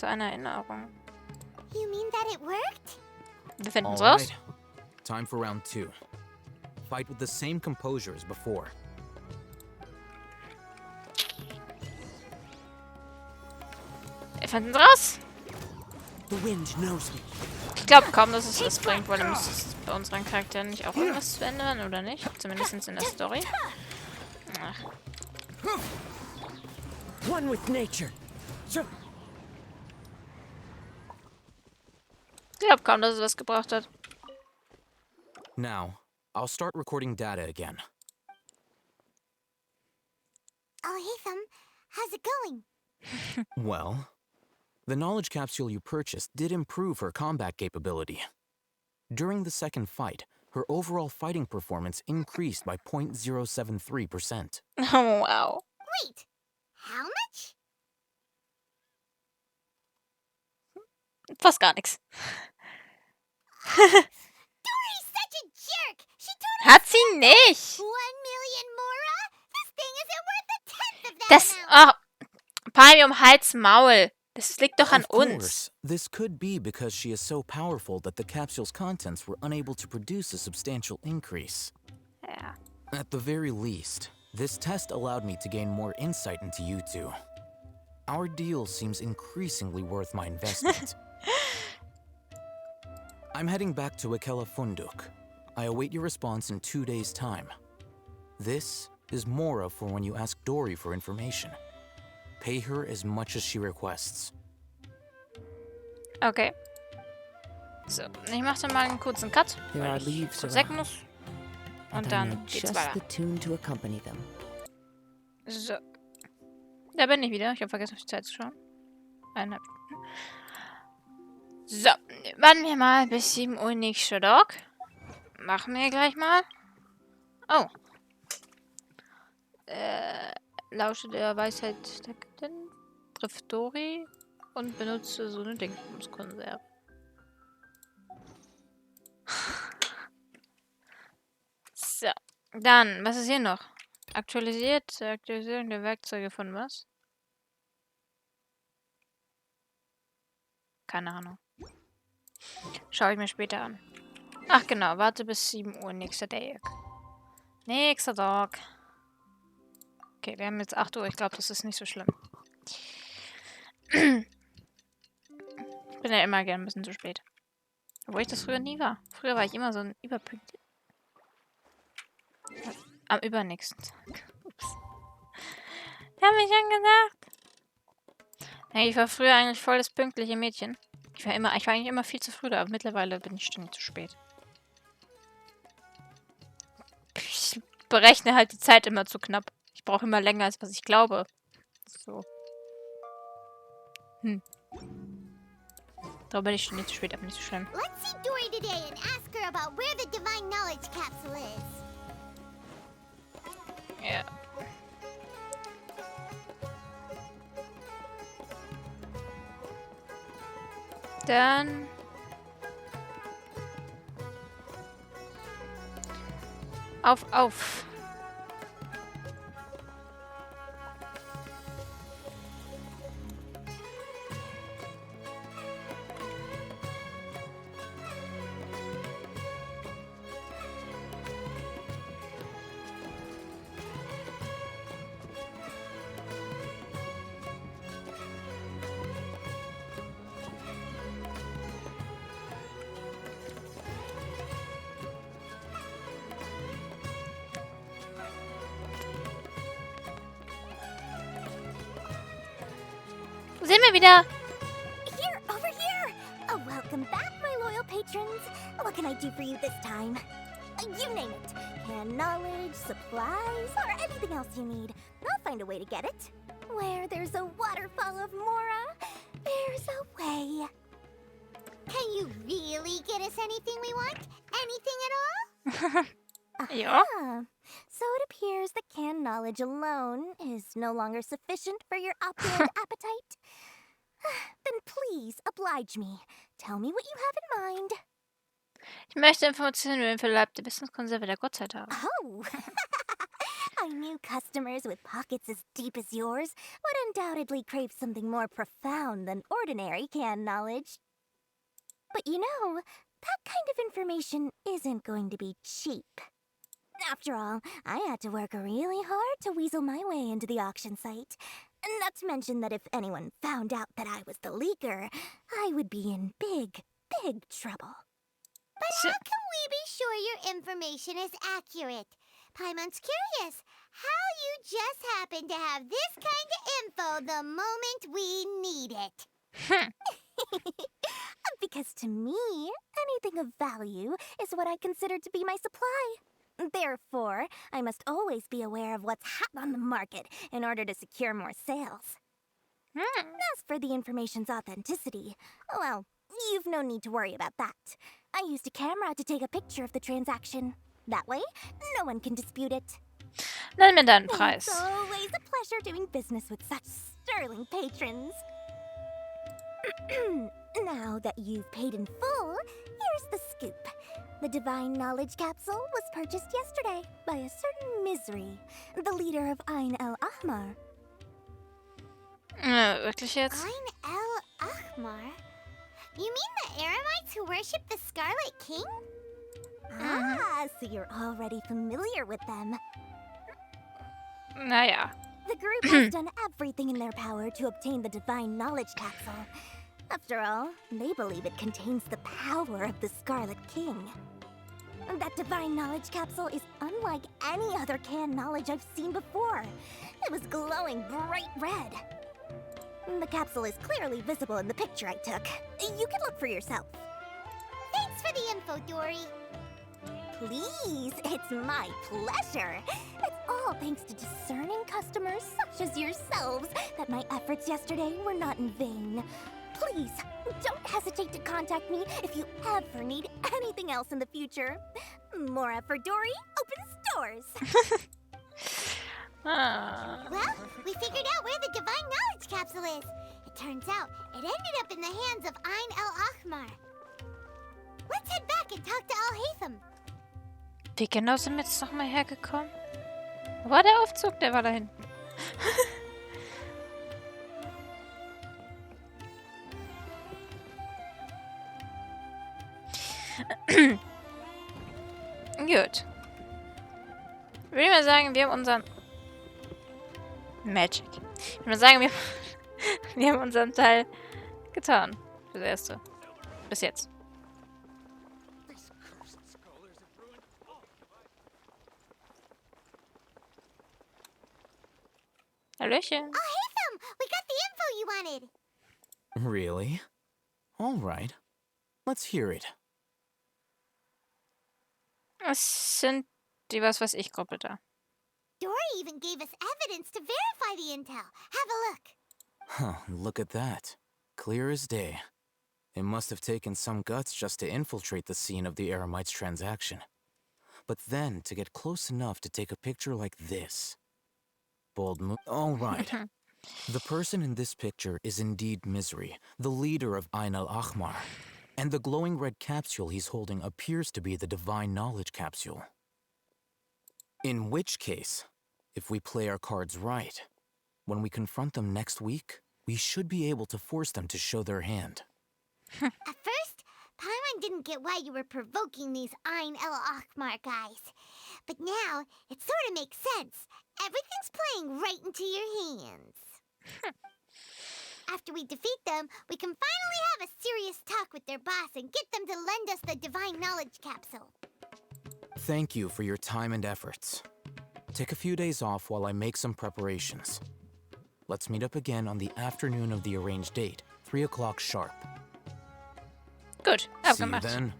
einer Erinnerung. You mean that it worked? Wir finden es All raus. right. Time for round 2. Fight with the same composure as before. Wir finden es raus. The wind knows me. Ich glaube kaum, dass es was bringt, weil muss es bei unseren Charakteren nicht auch irgendwas ändern, oder nicht? Zumindest in der Story. Ach. One with nature. Ich glaube kaum, dass es was gebraucht hat. Now, I'll start recording data again. Oh, hey, Thumb. How's it going? Well, the knowledge capsule you purchased did improve her combat capability. During the second fight, her overall fighting performance increased by 0.073%. Oh, wow. Wait, how much? Fast gar nichts. Dory's such a jerk. She totally Hat sie nicht. 1 million Mora? This thing isn't worth a tenth of that Das, amount. Palmium, Hals, Maul. Das liegt doch an Of uns. course, this could be because she is so powerful that the capsule's contents were unable to produce a substantial increase. Ja. At the very least, this test allowed me to gain more insight into you two. Our deal seems increasingly worth my investment. I'm heading back to Akela Funduk. I await your response in 2 days' time. This is Mora for when you ask Dory for information. Pay her as much as she requests. Okay. So, ich mache dann mal einen kurzen Cut. There weil are ich leaves kurz around, weg muss. and Und I dann know geht's just weiter. the tune to accompany them. So. Da bin ich wieder. Ich habe vergessen, auf die Zeit zu schauen. 1,5 Minuten. So. Warten wir mal bis 7 Uhr nächster Tag. Machen wir gleich mal. Oh. Lausche der Weisheit der Göttin. Triff Dory. Und benutze so eine Dingsbumskonserve. So. Dann, was ist hier noch? Aktualisierung der Werkzeuge von was? Keine Ahnung. Schaue ich mir später an. Ach genau, warte bis 7 Uhr, nächster Tag. Nächster Tag. Okay, wir haben jetzt 8 Uhr, ich glaube, das ist nicht so schlimm. Ich bin ja immer gern ein bisschen zu spät. Obwohl ich das früher nie war. Früher war ich immer so ein Überpünktlich. Am übernächsten Tag. Ups. Da habe ich schon gesagt. Ja, ich war früher eigentlich voll das pünktliche Mädchen. Ich war eigentlich immer viel zu früh da, aber mittlerweile bin ich ständig zu spät. Ich berechne halt die Zeit immer zu knapp. Ich brauche immer länger, als was ich glaube. So. Da bin ich ständig zu spät, aber nicht so schlimm. Let's see Dory today and ask her about where the divine knowledge capsule is. Ja. Dann... Auf. Sind wir wieder? Here, over here! Oh, welcome back, my loyal patrons. What can I do for you this time? You name it. Canned knowledge, supplies, or anything else you need. I'll find a way to get it. Where there's a waterfall of Mora, there's a way. Can you really get us anything we want? Anything at all? Ja. So it appears that canned knowledge alone is no longer sufficient for your opulent appetite. Then please oblige me. Tell me what you have in mind. Ich möchte Informationen über den Verleib der Wissenskonserve der Gottzeit haben. Oh, I knew customers with pockets as deep as yours would undoubtedly crave something more profound than ordinary canned knowledge. But you know, that kind of information isn't going to be cheap. After all, I had to work really hard to weasel my way into the auction site. Not to mention that if anyone found out that I was the leaker, I would be in big, big trouble. But how can we be sure your information is accurate? Paimon's curious how you just happen to have this kind of info the moment we need it. Because to me, anything of value is what I consider to be my supply. Therefore, I must always be aware of what's hot on the market in order to secure more sales. As for the information's authenticity, well, you've no need to worry about that. I used a camera to take a picture of the transaction. That way, no one can dispute it. Nenn mir deinen Preis. It's always a pleasure doing business with such sterling patrons. Now that you've paid in full, here's the scoop. The Divine Knowledge Capsule was purchased yesterday by a certain Misery, the leader of Ain el-Ahmar. Wirklich jetzt? Ain el-Ahmar? You mean the Eremites who worship the Scarlet King? Ah, so you're already familiar with them. Naja. The group has done everything in their power to obtain the Divine Knowledge Capsule. After all, they believe it contains the power of the Scarlet King. That Divine Knowledge Capsule is unlike any other canned knowledge I've seen before. It was glowing bright red. The capsule is clearly visible in the picture I took. You can look for yourself. Thanks for the info, Dory. Please, it's my pleasure. It's all thanks to discerning customers such as yourselves that my efforts yesterday were not in vain. Please, don't hesitate to contact me if you ever need anything else in the future. More effort, Dory, opens doors. Well, we figured out where the Divine Knowledge Capsule is. It turns out it ended up in the hands of Ain el-Ahmar. Let's head back and talk to Al-Haytham. Wie genau sind wir jetzt nochmal hergekommen? Wo war der Aufzug? Der war da hinten. Gut. Würde ich mal sagen, wir haben unseren... Magic. Ich würde mal sagen, wir haben unseren Teil getan. Fürs Erste. Bis jetzt. Hallöchen. Al-Haytham, we got the info you wanted. Really? All right. Let's hear it. Es sind die Was-weiß-ich-Gruppe da. Dory even gave us evidence to verify the intel. Have a look. Huh, look at that. Clear as day. It must have taken some guts just to infiltrate the scene of the Eremites' transaction. But then to get close enough to take a picture like this. Bold move. All right. The person in this picture is indeed Misery, the leader of Ain el-Ahmar. And the glowing red capsule he's holding appears to be the Divine Knowledge Capsule. In which case, if we play our cards right, when we confront them next week, we should be able to force them to show their hand. At first, Paimon didn't get why you were provoking these Ain el-Ahmar guys. But now, it sort of makes sense. Everything's playing right into your hands. After we defeat them, we can finally have a serious talk with their boss and get them to lend us the Divine Knowledge Capsule. Thank you for your time and efforts. Take a few days off while I make some preparations. Let's meet up again on the afternoon of the arranged date, 3 o'clock sharp. Gut, abgemacht. See you then.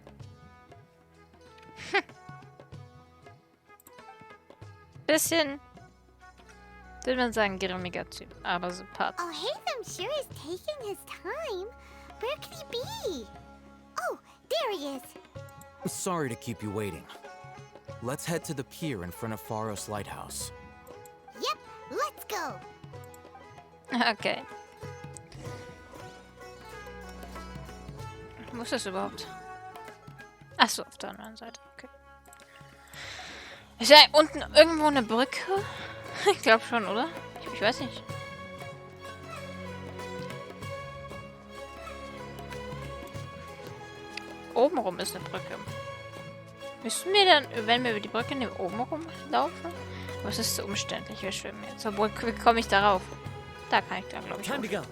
Bisschen, würde man sagen, grimmiger Typ, aber sympathisch. Al-Haytham sure is taking his time. Where could he be? Oh, there he is. Sorry to keep you waiting. Let's head to the pier in front of Pharos Lighthouse. Yep, let's go. Okay. Wo ist das überhaupt? Achso, auf der anderen Seite. Okay. Ist ja unten irgendwo eine Brücke? Ich glaube schon, oder? Ich weiß nicht. Oben rum ist eine Brücke. Müssen wir dann, wenn wir über die Brücke nehmen, oben rum laufen? Aber es ist zu umständlich, wir schwimmen jetzt. Obwohl, wie komme ich darauf? Da kann ich da, glaube ich, hoch.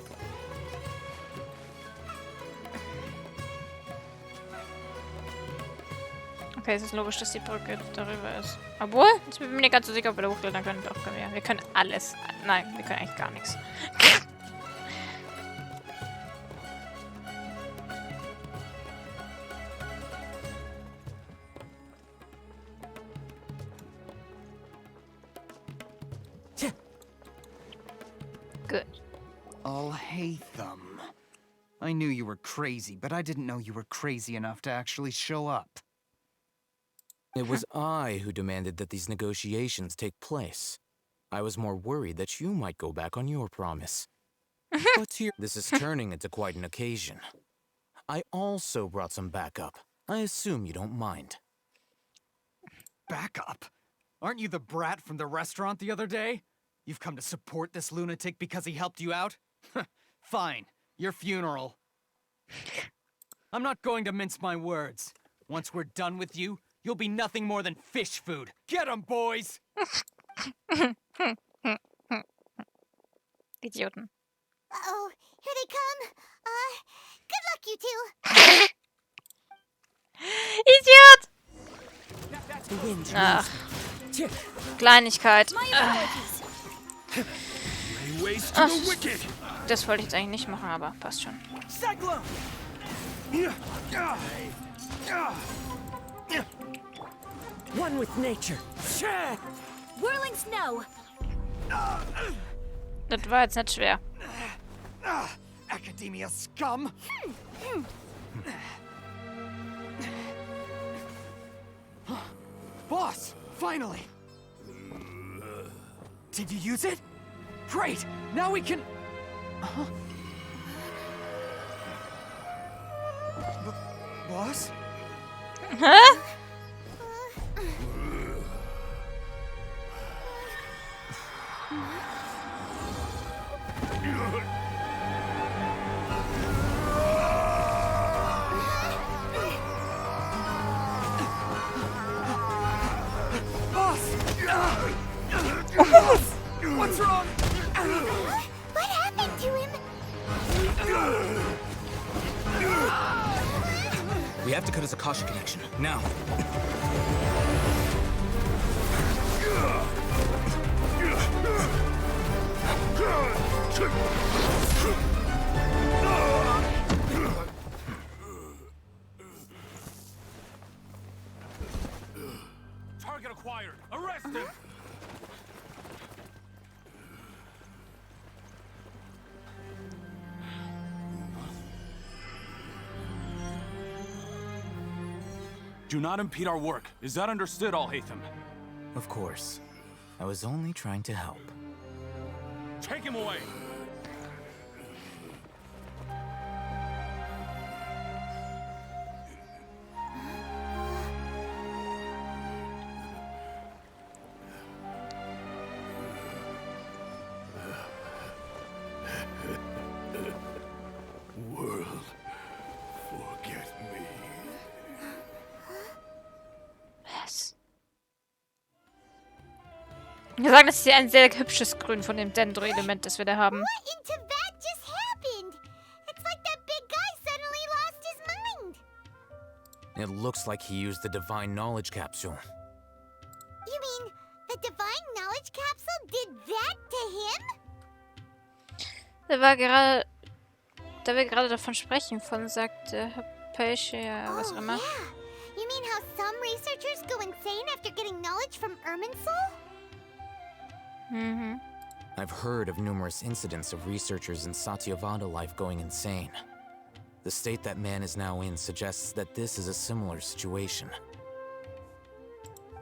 Okay, es ist logisch, dass die Brücke darüber ist. Obwohl, jetzt bin ich mir nicht ganz so sicher, ob wir da hochklettern können. Doch, können wir. Wir können alles. Nein, wir können eigentlich gar nichts. Good. Alhaitham. I knew you were crazy, but I didn't know you were crazy enough to actually show up. It was I who demanded that these negotiations take place. I was more worried that you might go back on your promise. But here, this is turning into quite an occasion. I also brought some backup. I assume you don't mind. Backup? Aren't you the brat from the restaurant the other day? You've come to support this lunatic because he helped you out? Fine. Your funeral. I'm not going to mince my words. Once we're done with you, you'll be nothing more than fish food. Get 'em, boys! Idioten. Uh-oh, here they come. Good luck, you two. Idiot! Ach. Kleinigkeit. Ach, das wollte ich jetzt eigentlich nicht machen, aber passt schon. One with nature. Whirling snow. Das war jetzt nicht schwer. Academia scum! Boss! Finally! Did you use it? Great! Now we can... Boss? Huh? What's wrong? What happened to him? We have to cut his Akasha connection. Now. Target acquired. Arrest him. Do not impede our work. Is that understood, Alhaitham? Of course. I was only trying to help. Take him away! World, forget me. Was? Wir sagen, das ist hier ein sehr hübsches Grün von dem Dendro-Element, das wir da haben. What in Tibet just happened? It's like that big guy suddenly lost his mind. It looks like he used the divine knowledge capsule. You mean the divine knowledge capsule did that to him? Da wir gerade davon sprechen, sagte Hypatia, was auch immer. Yeah. You mean how some researchers go insane after getting knowledge from Irminsul? Mhm. I've heard of numerous incidents of researchers in Satyavada life going insane. The state that man is now in suggests that this is a similar situation.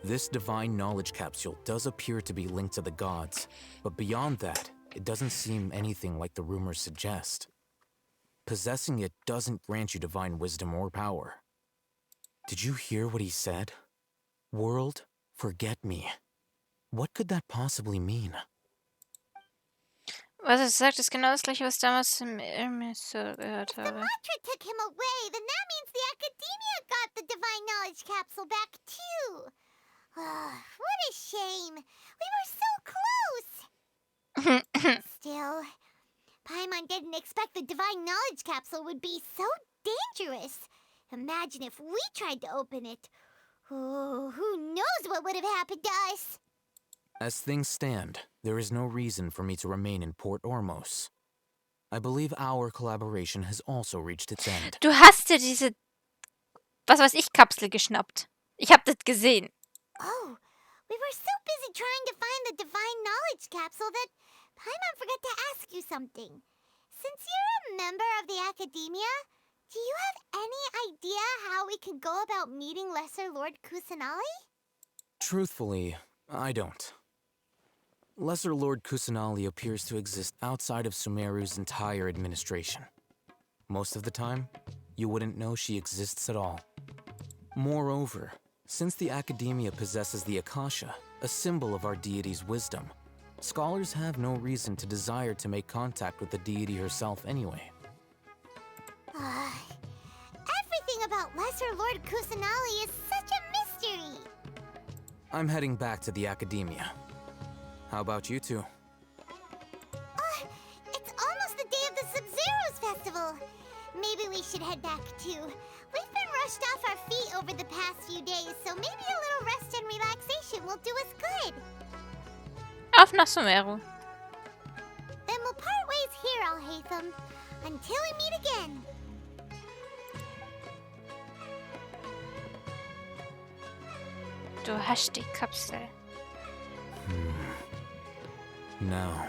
This divine knowledge capsule does appear to be linked to the gods, but beyond that, it doesn't seem anything like the rumors suggest. Possessing it doesn't grant you divine wisdom or power. Did you hear what he said? World, forget me. What could that possibly mean? Was er sagt, ist genau das gleiche, was damals im Emissor gehört habe. Matra took him away, then that means the Academia got the divine knowledge capsule back too. What a shame. We were so close. Still, Paimon didn't expect the divine knowledge capsule would be so dangerous. Imagine if we tried to open it. Oh, who knows what would have happened to us? As things stand, there is no reason for me to remain in Port Ormos. I believe our collaboration has also reached its end. Du hast dir diese, was weiß ich, Kapsel geschnappt. Ich hab das gesehen. Oh, we were so busy trying to find the divine knowledge capsule that Paimon forgot to ask you something. Since you're a member of the Academia, do you have any idea how we can go about meeting Lesser Lord Kusanali? Truthfully, I don't. Lesser Lord Kusanali appears to exist outside of Sumeru's entire administration. Most of the time, you wouldn't know she exists at all. Moreover, since the Academia possesses the Akasha, a symbol of our deity's wisdom, scholars have no reason to desire to make contact with the deity herself anyway. Everything about Lesser Lord Kusanali is such a mystery. I'm heading back to the Academia. How about you two? It's almost the day of the Sub-Zero's festival. Maybe we should head back too. We've been rushed off our feet over the past few days, so maybe a little rest and relaxation will do us good. Auf nach Sumeru. Then we'll part ways here, Alhaitham, until we meet again. Du hast die Kapsel. Now,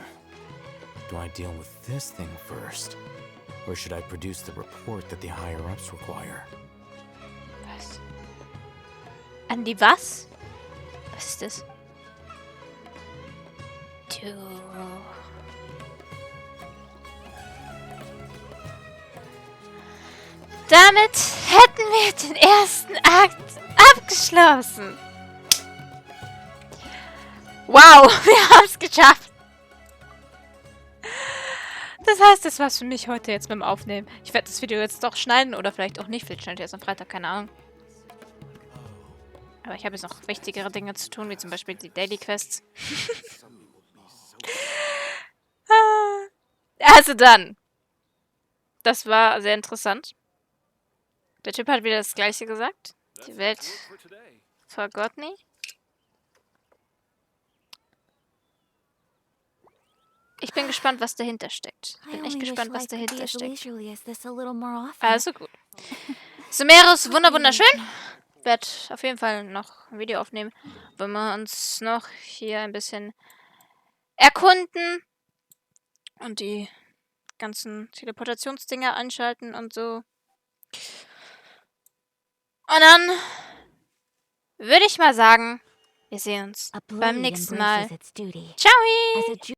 do I deal with this thing first? Or should I produce the report that the higher-ups require? Was? An die was? Was ist das? Du... Damit hätten wir den ersten Akt abgeschlossen. Wow, wir haben es geschafft. Das heißt, das war's für mich heute jetzt beim Aufnehmen. Ich werde das Video jetzt doch schneiden oder vielleicht auch nicht. Vielleicht schneide ich erst am Freitag, keine Ahnung. Aber ich habe jetzt noch wichtigere Dinge zu tun, wie zum Beispiel die Daily Quests. Also dann. Das war sehr interessant. Der Typ hat wieder das Gleiche gesagt. Die Welt vergott nie. Ich bin gespannt, was dahinter steckt. Ich bin echt gespannt, was dahinter steckt. Also gut. Sumerus, wunderschön. Ich werde auf jeden Fall noch ein Video aufnehmen, wenn wir uns noch hier ein bisschen erkunden und die ganzen Teleportationsdinger anschalten und so. Und dann würde ich mal sagen, wir sehen uns beim nächsten Mal. Ciao!